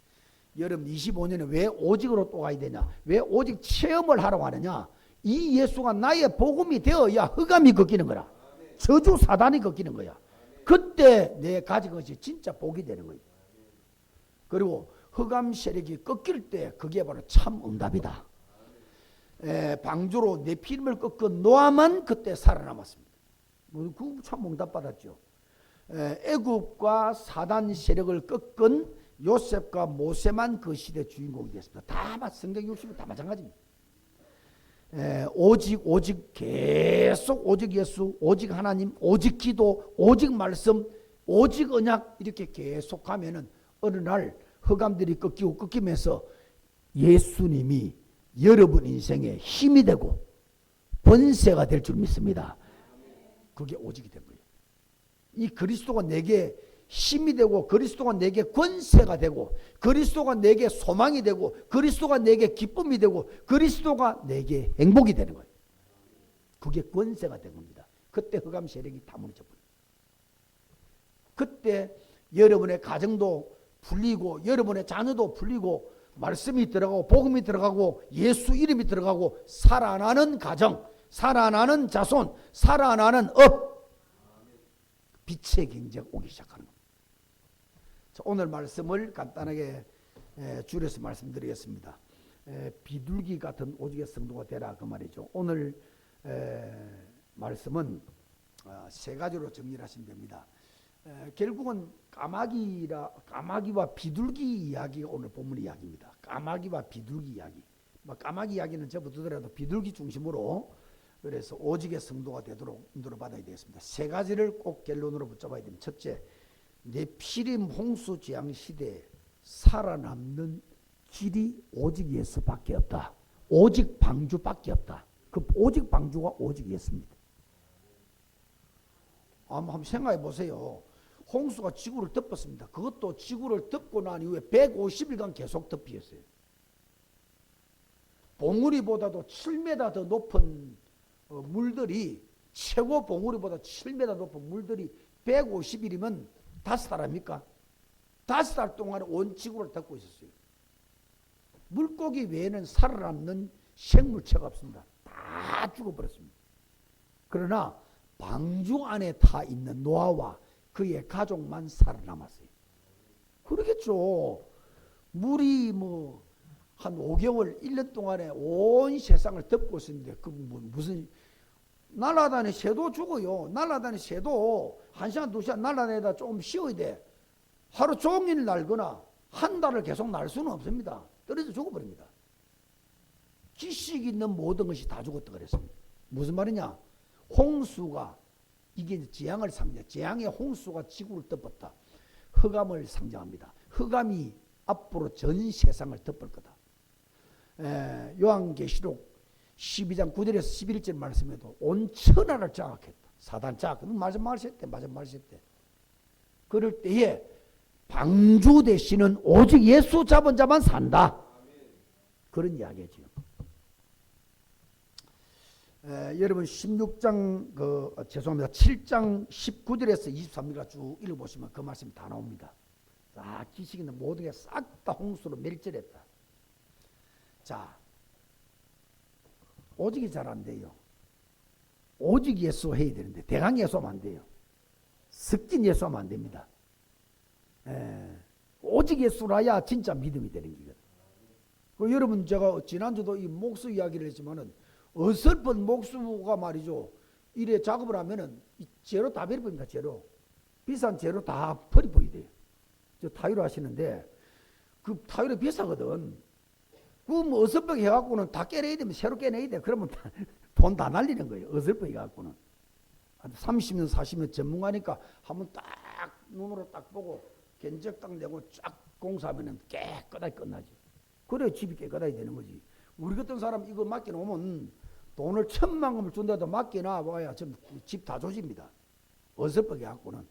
여러분 25년에 왜 오직으로 또 가야 되냐? 왜 오직 체험을 하러 가느냐? 이 예수가 나의 복음이 되어야 흑암이 꺾이는 거라. 저주 사단이 꺾이는 거야. 그때 내 가진 것이 진짜 복이 되는 거예요. 그리고 흑암 세력이 꺾일 때 그게 바로 참 응답이다. 방주로 네피림을 꺾은 노아만 그때 살아남았습니다. 그 참 응답 받았죠. 애굽과 사단 세력을 꺾은 요셉과 모세만 그 시대 주인공이 됐습니다. 다 성경 60은 다 마찬가지입니다. 오직 계속 오직 예수, 오직 하나님, 오직 기도, 오직 말씀, 오직 언약 이렇게 계속 가면은 어느 날 흑암들이 꺾이면서 예수님이 여러분 인생에 힘이 되고 번세가 될 줄 믿습니다. 그게 오직이 된 거예요. 이 그리스도가 내게 힘이 되고, 그리스도가 내게 권세가 되고, 그리스도가 내게 소망이 되고, 그리스도가 내게 기쁨이 되고, 그리스도가 내게 행복이 되는 거예요. 그게 권세가 된 겁니다. 그때 흑암 세력이 다 무너져 버려요. 그때 여러분의 가정도 풀리고, 여러분의 자녀도 풀리고, 말씀이 들어가고, 복음이 들어가고, 예수 이름이 들어가고, 살아나는 가정, 살아나는 자손, 살아나는 업, 빛의 경제가 오기 시작하는 겁니다. 자, 오늘 말씀을 간단하게 줄여서 말씀드리겠습니다. 비둘기 같은 오직의 성도가 되라 그 말이죠. 오늘 말씀은 세 가지로 정리를 하시면 됩니다. 결국은 까마귀와 비둘기 이야기가 오늘 본문 이야기입니다. 까마귀와 비둘기 이야기. 까마귀 이야기는 접어두더라도 비둘기 중심으로, 그래서 오직의 성도가 되도록 인도를 받아야 되겠습니다. 세 가지를 꼭 결론으로 붙잡아야 됩니다. 첫째, 네피림 홍수 재앙 시대에 살아남는 길이 오직 예수밖에 없다. 오직 방주밖에 없다. 그 오직 방주가 오직 예수입니다. 한번 생각해 보세요. 홍수가 지구를 덮었습니다. 그것도 지구를 덮고 난 이후에 150일간 계속 덮이었어요. 봉우리보다도 7m 더 높은 물들이, 최고 봉우리보다 7m 높은 물들이 150일이면 5달 합니까? 5달 동안 온 지구를 덮고 있었어요. 물고기 외에는 살아남는 생물체가 없습니다. 다 죽어버렸습니다. 그러나 방주 안에 타 있는 노아와 그의 가족만 살아남았어요. 그러겠죠. 물이 한 5개월, 1년 동안에 온 세상을 덮고 있었는데 무슨 날아다니는 새도 죽어요. 날아다니는 새도 1시간, 2시간 날아다니다 조금 쉬어야 돼. 하루 종일 날거나 한 달을 계속 날 수는 없습니다. 떨어져 죽어버립니다. 지식 있는 모든 것이 다 죽었다 그랬습니다. 무슨 말이냐? 홍수가 이게 재앙을 상징해. 재앙의 홍수가 지구를 덮었다. 흑암을 상징합니다. 흑암이 앞으로 전 세상을 덮을 거다. 요한계시록 12장 9절에서 11절 말씀에도 온 천하를 장악했다. 사단 장악. 말씀하셨대. 그럴 때에 방주 대신은 오직 예수 잡은 자만 산다. 그런 이야기죠. 여러분 16장 7장 19절에서 23절까지 쭉 읽어보시면 그 말씀이 다 나옵니다. 싹 지식 있는 모든 게 싹 다 홍수로 멸절했다. 자, 오직이 잘 안 돼요. 오직 예수 해야 되는데 대강 예수하면 안 돼요. 섞인 예수하면 안 됩니다. 오직 예수라야 진짜 믿음이 되는 거거든요. 여러분 제가 지난주도 이 목수 이야기를 했지만은 어설픈 목수가 말이죠. 이래 작업을 하면은 이 재료 다 버립니다. 재료. 비싼 재료 다 버리버려야 돼요. 저 타일을 하시는데 그 타일이 비싸거든. 그 어설프게 해갖고는 다 깨내야 되면 새로 깨내야 돼. 그러면 돈 다 날리는 거예요. 어설프게 해갖고는. 30년 40년 전문가니까 한번 딱 눈으로 딱 보고 견적 딱 내고 쫙 공사하면은 깨끗하게 끝나지. 그래 집이 깨끗하게 되는 거지. 우리 같은 사람 이거 맡겨놓으면 돈을 1,000만 원을 준다도 맡겨놔 봐야 집 다 조집니다. 어설프게 갖고는.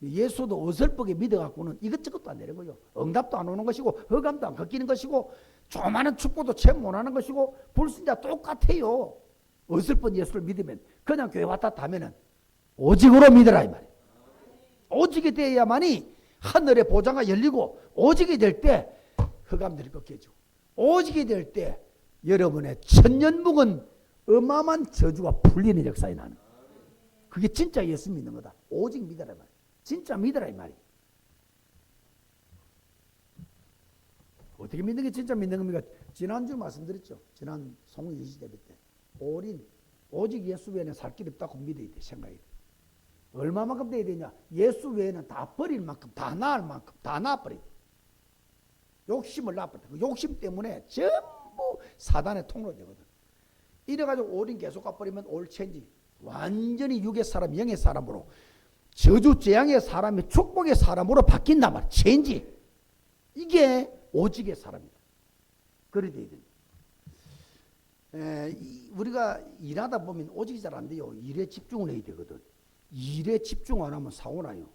예수도 어설프게 믿어갖고는 이것저것도 안 되는 거예요. 응답도 안 오는 것이고 허감도 안 걷기는 것이고 조그마한 축복도 채 못하는 것이고 불신자 똑같아요. 어설픈 예수를 믿으면 그냥 교회 왔다 하면은 오직으로 믿으라 이 말이에요. 오직이 되어야만이 하늘의 보좌가 열리고 오직이 될 때 흑암들이 꺾여지고 오직이 될 때 여러분의 천년묵은 어마어마한 저주가 풀리는 역사에 나는 그게 진짜 예수 믿는 거다. 오직 믿으라 이 말이에요. 진짜 믿으라 이 말이에요. 어떻게 믿는 게 진짜 믿는 겁니까? 지난주 말씀드렸죠. 지난 송은 예시대비 때 올인 오직 예수 외에는 살 길 없다고 믿어야 돼. 생각해야 돼. 얼마만큼 돼야 되냐? 예수 외에는 다 버릴 만큼 다 나을 만큼 다 놔버려야 돼. 욕심을 놔버려. 그 욕심 때문에 전부 사단의 통로가 되거든. 이래가지고 올인 계속 가버리면 올체인지 완전히 육의 사람 영의 사람으로 저주 재앙의 사람이 축복의 사람으로 바뀐단 말이야. 체인지. 이게 오직의 사람이다. 그래야 됩니다. 우리가 일하다 보면 오직이 잘 안 돼요. 일에 집중을 해야 되거든. 일에 집중 안 하면 사고 나요.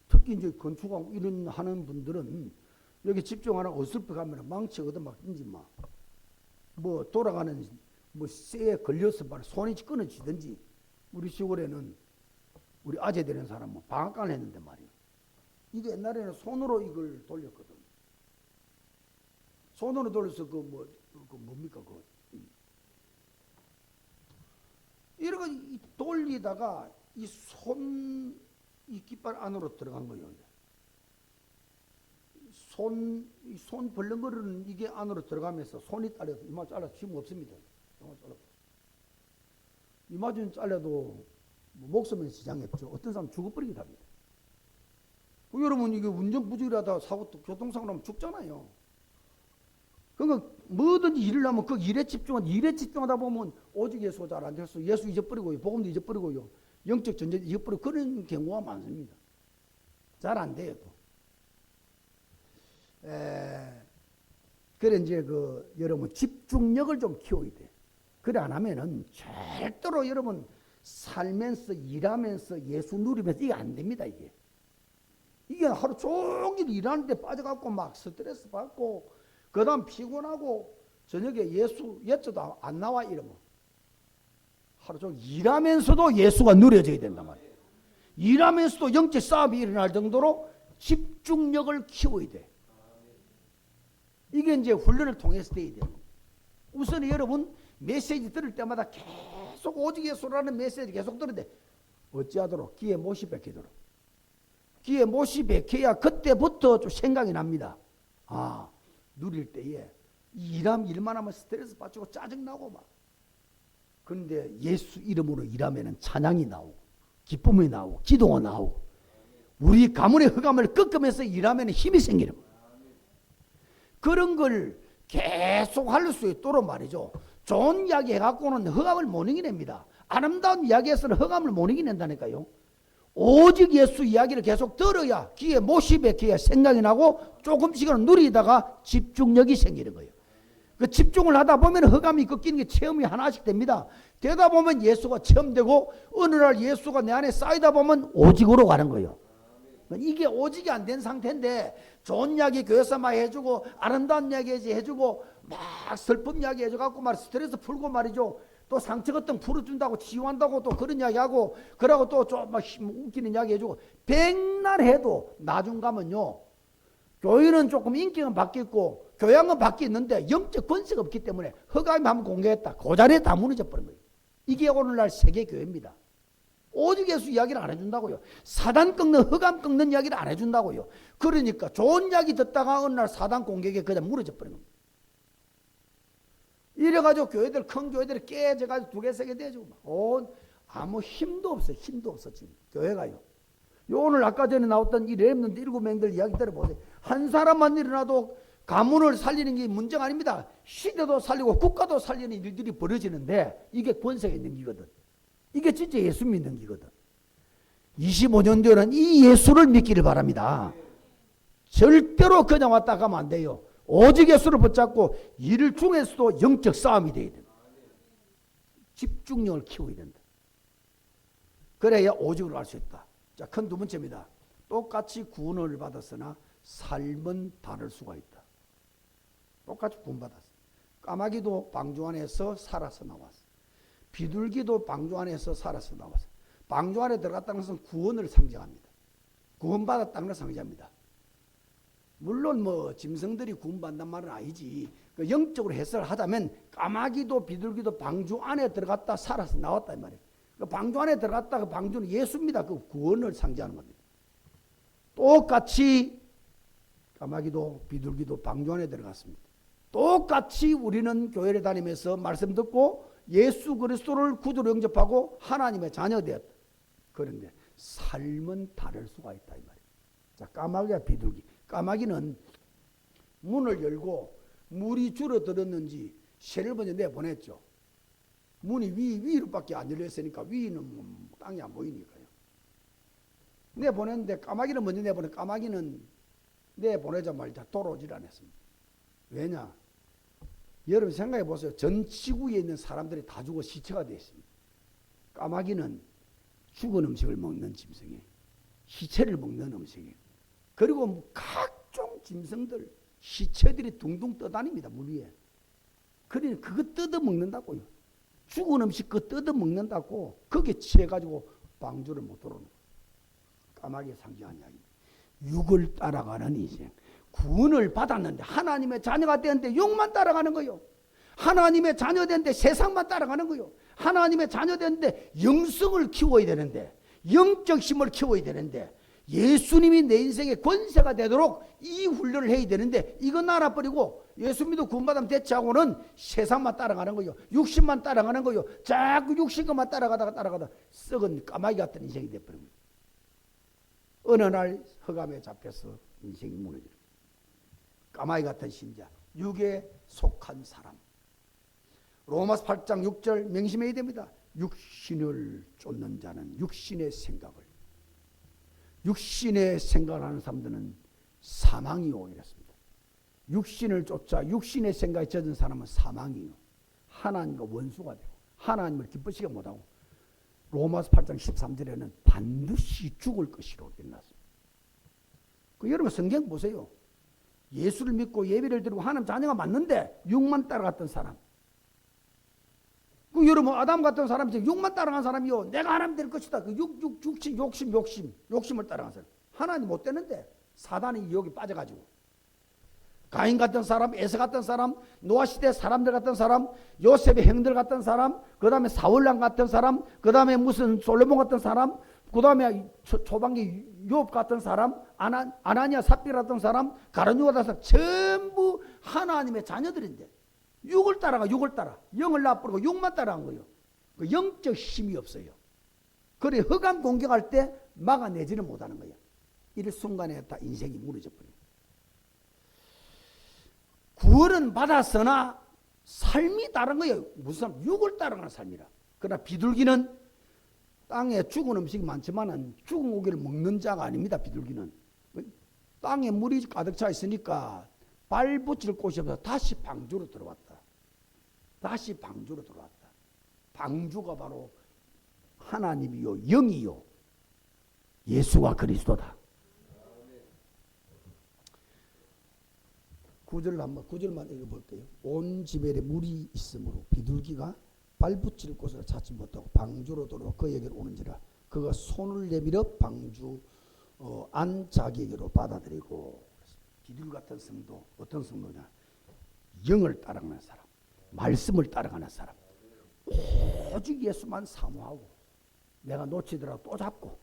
특히 이제 건축하고 이런 하는 분들은 여기 집중 안 하고 어설프게 가면 망치 얻어맞든지 뭐 돌아가는 쇠에 걸려서 손이 끊어지든지 우리 시골에는 우리 아재 되는 사람은 방앗간을 했는데 말이에요. 이게 옛날에는 손으로 이걸 돌렸거든. 손으로 돌려서 뭡니까 이렇게 돌리다가 이 깃발 안으로 들어간 거예요. 손 벌렁거리는 이게 안으로 들어가면서 손이 딸려서 이마 잘라서 힘 없습니다. 이마 좀 잘려도 목숨에 지장이 없죠. 어떤 사람 죽어버리기도 합니다. 여러분 이게 운전 부주의하다 교통사고 나면 죽잖아요. 그러니까 뭐든지 일을 하면 그 일에 집중하다 보면 오직 예수가 잘 안 됐어. 예수 잊어버리고요. 복음도 잊어버리고요. 영적 전쟁 잊어버리고 그런 경우가 많습니다. 잘 안 돼요. 또. 그래 이제 여러분 집중력을 좀 키워야 돼. 그래 안 하면은 절대로 여러분 살면서 일하면서 예수 누리면서 이게 안 됩니다. 이게 하루 종일 일하는데 빠져갖고 막 스트레스 받고 그 다음 피곤하고 저녁에 예수 예저도 안 나와 이러면 하루 종일 일하면서도 예수가 누려져야 된단 말이에요. 일하면서도 영적 싸움이 일어날 정도로 집중력을 키워야 돼. 이게 이제 훈련을 통해서 돼야 돼요. 우선 여러분 메시지 들을 때마다 계속 오직 예수라는 메시지 계속 들는데 어찌하도록 귀에 못이 박히도록. 귀에 못이 박혀야 그때부터 좀 생각이 납니다. 아, 누릴 때에 일만 하면 스트레스 받고 짜증나고 막. 그런데 예수 이름으로 일하면 찬양이 나오고 기쁨이 나오고 기도가 나오고 우리 가문의 흑암을 꺾으면서 일하면 힘이 생기는 거예요. 그런 걸 계속 할 수 있도록 말이죠. 좋은 이야기 해갖고는 흑암을 못 이겨냅니다. 아름다운 이야기에서는 흑암을 못 이겨낸다니까요. 오직 예수 이야기를 계속 들어야 귀에 못이 박혀야 생각이 나고 조금씩은 누리다가 집중력이 생기는 거예요. 그 집중을 하다 보면 흑암이 꺾이는 게 체험이 하나씩 됩니다. 되다 보면 예수가 체험되고 어느 날 예수가 내 안에 쌓이다 보면 오직으로 가는 거예요. 이게 오직이 안 된 상태인데 좋은 이야기 교회에서 막 해주고 아름다운 이야기 해주고 막 슬픔 이야기 해줘갖고 말 스트레스 풀고 말이죠. 또 상처 같은 거 풀어준다고 치유한다고 또 그런 이야기하고 그러고 또 좀 막 웃기는 이야기 해주고 백날 해도 나중 가면요. 교회는 조금 인격은 바뀌었고 교양은 바뀌었는데 영적 권세가 없기 때문에 흑암이 한번 공개했다. 그 자리에 다 무너져 버린 거예요. 이게 오늘날 세계교회입니다. 오직 예수 이야기를 안 해준다고요. 사단 꺾는 흑암 꺾는 이야기를 안 해준다고요. 그러니까 좋은 이야기 듣다가 어느 날 사단 공격에 그냥 무너져 버린 겁니다. 이래가지고 교회들 큰 교회들이 깨져가지고 두 개 세 개 되죠. 아무 힘도 없어. 힘도 없어 지금 교회가요. 오늘 아까 전에 나왔던 이 렘넌트 7명들 이야기 들어보세요. 한 사람만 일어나도 가문을 살리는 게 문제가 아닙니다. 시대도 살리고 국가도 살리는 일들이 벌어지는데 이게 권세가 있는 기거든. 이게 진짜 예수 믿는 기거든. 25년 뒤에는 이 예수를 믿기를 바랍니다. 절대로 그냥 왔다 가면 안 돼요. 오직 예수를 붙잡고 일 중에서도 영적 싸움이 돼야 된다. 집중력을 키워야 된다. 그래야 오직으로 할 수 있다. 자, 큰 두 번째입니다. 똑같이 구원을 받았으나 삶은 다를 수가 있다. 똑같이 구원받았어. 까마귀도 방주 안에서 살아서 나왔어. 비둘기도 방주 안에서 살아서 나왔어. 방주 안에 들어갔다는 것은 구원을 상징합니다. 구원받았다는 걸 상징합니다. 물론 뭐 짐승들이 구원받는 말은 아니지. 그 영적으로 해석을 하자면 까마귀도 비둘기도 방주 안에 들어갔다 살아서 나왔다 이 말이에요. 그 방주 안에 들어갔다 그 방주는 예수입니다. 그 구원을 상징하는 겁니다. 똑같이 까마귀도 비둘기도 방주 안에 들어갔습니다. 똑같이 우리는 교회를 다니면서 말씀 듣고 예수 그리스도를 구주로 영접하고 하나님의 자녀 되었다. 그런데 삶은 다를 수가 있다 이 말이에요. 자, 까마귀와 비둘기. 까마귀는 문을 열고 물이 줄어들었는지 새를 먼저 내보냈죠. 문이 위로밖에 안 열렸으니까 위는 땅이 안 보이니까요. 내보냈는데 까마귀는 먼저 내보내. 까마귀는 내보내자마자 돌아오질 않았습니다. 왜냐? 여러분 생각해 보세요. 전 지구에 있는 사람들이 다 죽어 시체가 되어 있습니다. 까마귀는 죽은 음식을 먹는 짐승이에요. 시체를 먹는 음식이에요. 그리고 각종 짐승들, 시체들이 둥둥 떠다닙니다. 물 위에. 그러니까 그거 뜯어 먹는다고요. 죽은 음식 그거 뜯어 먹는다고 거기에 취해가지고 방주를 못 들어오는 거예요. 까마귀에 상징한 이야기입니다. 육을 따라가는 인생. 구원을 받았는데 하나님의 자녀가 되는데 욕만 따라가는 거요. 하나님의 자녀 되는데 세상만 따라가는 거요. 하나님의 자녀 되는데 영성을 키워야 되는데 영적 힘을 키워야 되는데 예수님이 내 인생의 권세가 되도록 이 훈련을 해야 되는데 이건 알아버리고 예수 믿어 구원받으면 대체하고는 세상만 따라가는 거요. 육신만 따라가는 거요. 자꾸 육신것만 따라가다가 썩은 까마귀 같은 인생이 되어버린 거예요. 어느 날 흑암에 잡혀서 인생이 무너지는 거예요. 까마귀 같은 신자, 육에 속한 사람. 로마서 8장 6절 명심해야 됩니다. 육신을 쫓는 자는 육신의 생각을 하는 사람들은 사망이요 이랬습니다. 육신을 쫓아 육신의 생각에 젖은 사람은 사망이요. 하나님과 원수가 되고 하나님을 기쁘시게 못하고 로마서 8장 13절에는 반드시 죽을 것이로 일어났습니다. 여러분 성경 보세요. 예수를 믿고 예배를 드리고 하나님 자녀가 맞는데 육만 따라갔던 사람. 그 여러분 아담 같은 사람이 육만 따라간 사람이요. 내가 하나님 될 것이다. 그 욕심을 따라간 사람. 하나님 못 되는데 사단이 여기 빠져가지고. 가인 같은 사람, 에서 같은 사람, 노아 시대 사람들 같은 사람, 요셉의 형들 같은 사람, 그 다음에 사울왕 같은 사람, 그 다음에 무슨 솔로몬 같은 사람, 그 다음에 초반기 욥 같은 사람, 아나니아 삽비라 같은 사람, 가룟유다 같은 사람, 전부 하나님의 자녀들인데 육을 따라 영을 나쁘고 육만 따라간 거예요. 그 영적 힘이 없어요. 그래 흑암 공격할 때 막아내지는 못하는 거예요. 이 순간에 다 인생이 무너져 버려요. 구원은 받았으나 삶이 다른 거예요. 무슨 삶? 육을 따라가는 삶이라. 그러나 비둘기는 땅에 죽은 음식이 많지만 죽은 고기를 먹는 자가 아닙니다. 비둘기는 땅에 물이 가득 차 있으니까 발 붙일 곳이 없어서 다시 방주로 들어왔다. 방주가 바로 하나님이요 영이요 예수와 그리스도다. 구절만 읽어볼게요. 온 지벨에 물이 있으므로 비둘기가 발붙일 곳을 찾지 못하고 방주로 들어와 그에게로 오는지라 그가 손을 내밀어 방주 안 자기에게로 받아들이고. 비둘기 같은 성도 어떤 성도냐? 영을 따라가는 사람, 말씀을 따라가는 사람, 오직 예수만 사모하고 내가 놓치더라도 또 잡고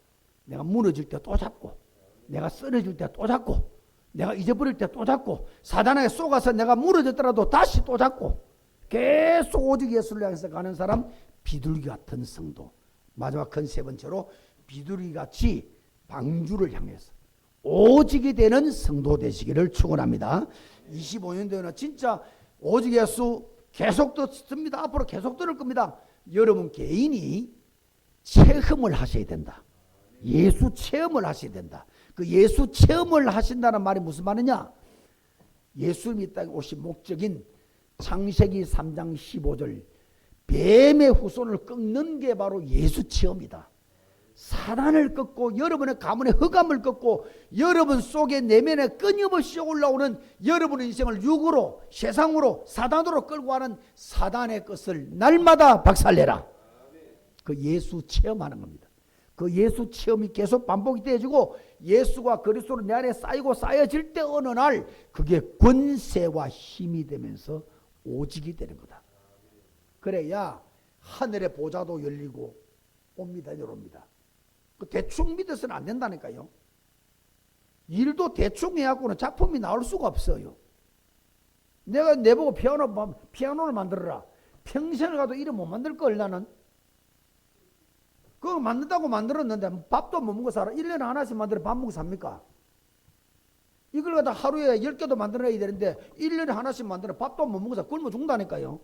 내가 무너질 때 또 잡고 내가 쓰러질 때 또 잡고 내가 잊어버릴 때 또 잡고 사단에게 쏘가서 내가 무너졌더라도 다시 또 잡고 계속 오직 예수를 향해서 가는 사람, 비둘기 같은 성도. 마지막 큰 세 번째로 비둘기같이 방주를 향해서 오직이 되는 성도 되시기를 축원합니다. 25년 되면 진짜 오직 예수 계속 듣습니다. 앞으로 계속 들을 겁니다. 여러분 개인이 체험을 하셔야 된다. 예수 체험을 하셔야 된다. 그 예수 체험을 하신다는 말이 무슨 말이냐? 예수님이 이 땅에 오신 목적인 창세기 3장 15절 뱀의 후손을 꺾는 게 바로 예수 체험이다. 사단을 꺾고 여러분의 가문의 흑암을 꺾고 여러분 속에 내면에 끊임없이 올라오는 여러분의 인생을 육으로 세상으로 사단으로 끌고 가는 사단의 것을 날마다 박살내라. 그 예수 체험하는 겁니다. 그 예수 체험이 계속 반복이 되어지고 예수가 그리스도로 내 안에 쌓이고 쌓여질 때 어느 날 그게 권세와 힘이 되면서 오직이 되는 거다. 그래야 하늘의 보좌도 열리고 옵니다. 열옵니다. 그 대충 믿어서는 안 된다니까요. 일도 대충 해갖고는 작품이 나올 수가 없어요. 내가 내보고 피아노를 만들어라. 평생을 가도 이름 못 만들 걸 나는. 그거 만든다고 만들었는데 밥도 못 먹고 살아. 1년에 하나씩 만들어 밥 먹고 삽니까? 이걸 갖다 하루에 10개도 만들어야 되는데 1년에 하나씩 만들어 밥도 못 먹고 굶어 죽는다니까요.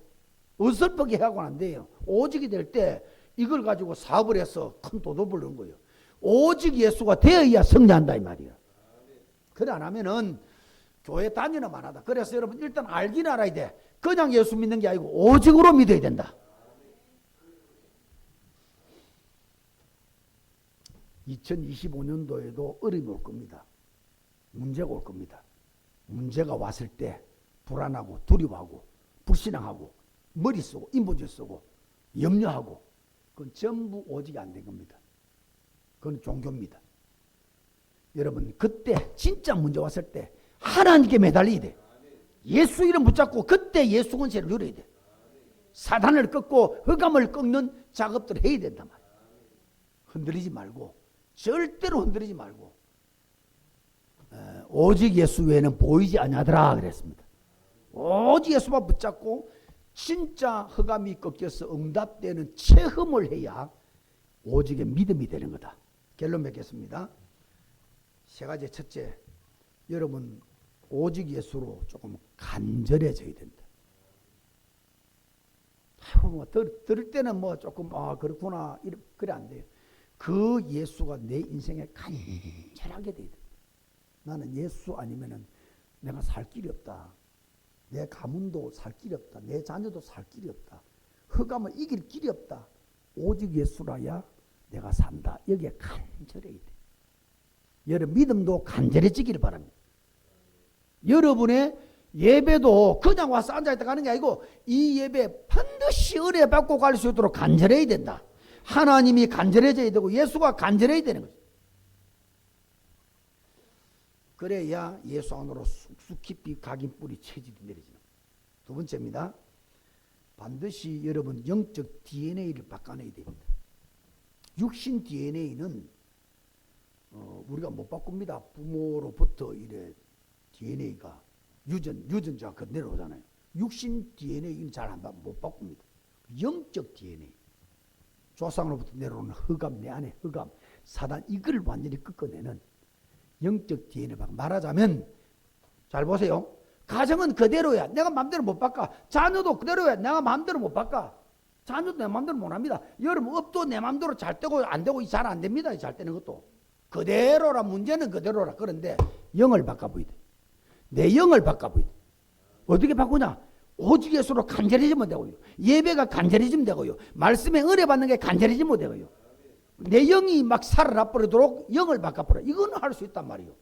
어설프게 하고는 안 돼요. 오직이 될 때 이걸 가지고 사업을 해서 큰 도둑을 넣은 거예요. 오직 예수가 되어야 승리한다 이 말이야. 그래 안 하면은 교회 다니나만 하다. 그래서 여러분 일단 알긴 알아야 돼. 그냥 예수 믿는 게 아니고 오직으로 믿어야 된다. 2025년도에도 어려움이 올 겁니다. 문제가 올 겁니다. 문제가 왔을 때 불안하고 두려워하고 불신앙하고 머리 쓰고 인본주의 쓰고 염려하고 그건 전부 오직이 안 된 겁니다. 그건 종교입니다. 여러분 그때 진짜 문제 왔을 때 하나님께 매달려야 돼. 예수 이름 붙잡고 그때 예수 권세를 누려야 돼. 사단을 꺾고 흑암을 꺾는 작업들을 해야 된단 말이야. 흔들리지 말고 절대로 흔들리지 말고 오직 예수 외에는 보이지 아니하더라 그랬습니다. 오직 예수만 붙잡고 진짜 흑암이 꺾여서 응답되는 체험을 해야 오직의 믿음이 되는 거다. 결론 맺겠습니다. 세 가지. 첫째, 여러분 오직 예수로 조금 간절해져야 된다. 들을 때는 뭐 조금 그렇구나 그래 안 돼요. 그 예수가 내 인생에 간절하게 돼야 돼. 나는 예수 아니면은 내가 살 길이 없다. 내 가문도 살 길이 없다. 내 자녀도 살 길이 없다. 흑암을 이길 길이 없다. 오직 예수라야 내가 산다. 여기에 간절해야 돼. 여러분 믿음도 간절해지기를 바랍니다. 여러분의 예배도 그냥 와서 앉아있다 가는 게 아니고 이 예배 반드시 은혜 받고 갈 수 있도록 간절해야 된다. 하나님이 간절해져야 되고 예수가 간절해야 되는 거죠. 그래야 예수 안으로 쑥쑥 깊이 각인 뿌리 체질이 내려지는. 두 번째입니다. 반드시 여러분 영적 DNA를 바꿔내야 됩니다. 육신 DNA는 우리가 못 바꿉니다. 부모로부터 이래 DNA가 유전자가 그대로 오잖아요. 육신 DNA는 잘 못 바꿉니다. 영적 DNA, 조상으로부터 내려오는 흑암, 내 안에 흑암, 사단, 이걸 완전히 꺾어내는 영적 DNA가, 말하자면 잘 보세요. 가정은 그대로야. 내가 마음대로 못 바꿔. 자녀도 그대로야. 내가 마음대로 못 바꿔. 자녀도 내 마음대로 못 합니다. 여러분 업도 내 마음대로 잘 되고 안 되고 잘 안 됩니다. 잘 되는 것도 그대로라. 문제는 그대로라. 그런데 영을 바꿔보야 돼. 내 영을 바꿔보야 돼. 어떻게 바꾸냐? 오직 예수로 간절해지면 되고요. 예배가 간절해지면 되고요. 말씀에 은혜 받는 게 간절해지면 되고요. 내 영이 막 살아나 버리도록 영을 바꿔버려. 이거는 할 수 있단 말이에요.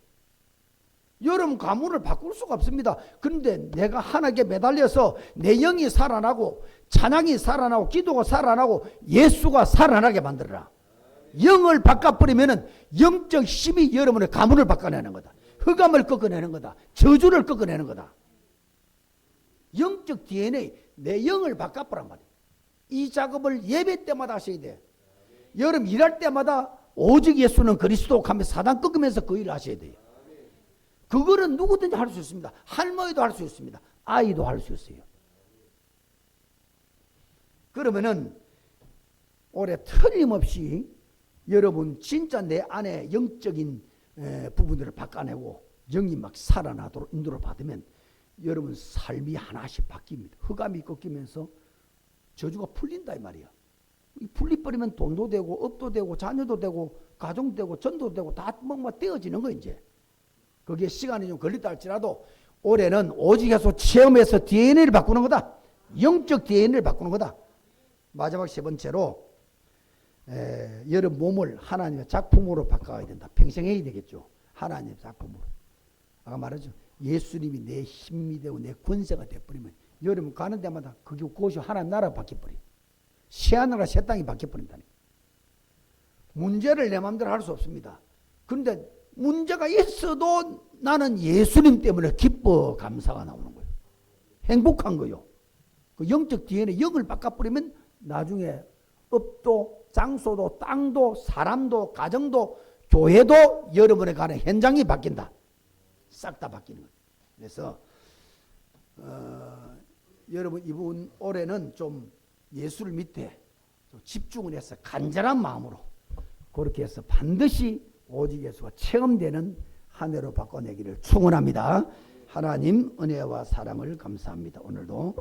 여러분 가문을 바꿀 수가 없습니다. 그런데 내가 하나님께 매달려서 내 영이 살아나고 찬양이 살아나고 기도가 살아나고 예수가 살아나게 만들어라. 영을 바꿔버리면 영적 힘이 여러분의 가문을 바꿔내는 거다. 흑암을 꺾어내는 거다. 저주를 꺾어내는 거다. 영적 DNA, 내 영을 바꿔보란 말이에요. 이 작업을 예배 때마다 하셔야 돼. 여러분 일할 때마다 오직 예수는 그리스도 하면서 사단 꺾으면서 그 일을 하셔야 돼요. 그거는 누구든지 할 수 있습니다. 할머니도 할 수 있습니다. 아이도 할 수 있어요. 그러면은 올해 틀림없이 여러분 진짜 내 안에 영적인 부분들을 바꿔내고 영이 막 살아나도록 인도를 받으면 여러분 삶이 하나씩 바뀝니다. 흑암이 꺾이면서 저주가 풀린다 이 말이야. 풀리버리면 돈도 되고 업도 되고 자녀도 되고 가정도 되고 전도 되고 다 뭔가 떼어지는 거 이제. 거기에 시간이 좀 걸리다 할지라도 올해는 오직 해서 체험해서 DNA를 바꾸는 거다. 영적 DNA를 바꾸는 거다. 마지막 세 번째로 여러분 몸을 하나님의 작품으로 바꿔야 된다. 평생 해야 되겠죠. 하나님의 작품으로. 아까 말했죠. 예수님이 내 힘이 되고 내 권세가 되어버리면 여러분 가는 데마다 그곳이 하나님 나라가 바뀌어버려요. 새하늘과 새 땅이 바뀌어버린다니까. 문제를 내 마음대로 할 수 없습니다. 그런데 문제가 있어도 나는 예수님 때문에 기뻐 감사가 나오는 거예요. 행복한 거예요. 그 영적 DNA 영을 바꿔버리면 나중에 업도 장소도 땅도 사람도 가정도 교회도 여러분에 가는 현장이 바뀐다. 싹 다 바뀌는 거예요. 그래서 여러분 이번 올해는 좀 예수를 밑에 좀 집중을 해서 간절한 마음으로 그렇게 해서 반드시 오직 예수가 체험되는 한 해로 바꿔내기를 축원합니다. 하나님 은혜와 사랑을 감사합니다. 오늘도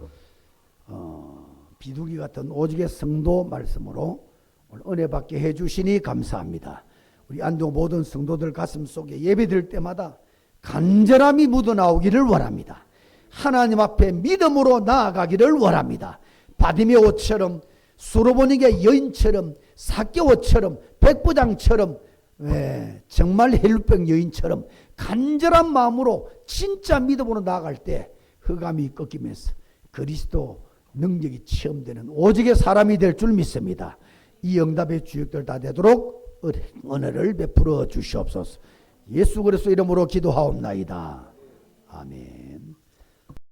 비둘기 같은 오직의 성도 말씀으로 오늘 은혜 받게 해주시니 감사합니다. 우리 안동 모든 성도들 가슴 속에 예배드릴 때마다 간절함이 묻어나오기를 원합니다. 하나님 앞에 믿음으로 나아가기를 원합니다. 바디메오처럼 수로보니게 여인처럼 삭개오처럼 백부장처럼 정말 헬루병 여인처럼 간절한 마음으로 진짜 믿음으로 나아갈 때 흑암이 꺾이면서 그리스도 능력이 체험되는 오직의 사람이 될 줄 믿습니다. 이 응답의 주역들 다 되도록 은혜를 베풀어 주시옵소서. 예수 그리스도 이름으로 기도하옵나이다. 아멘.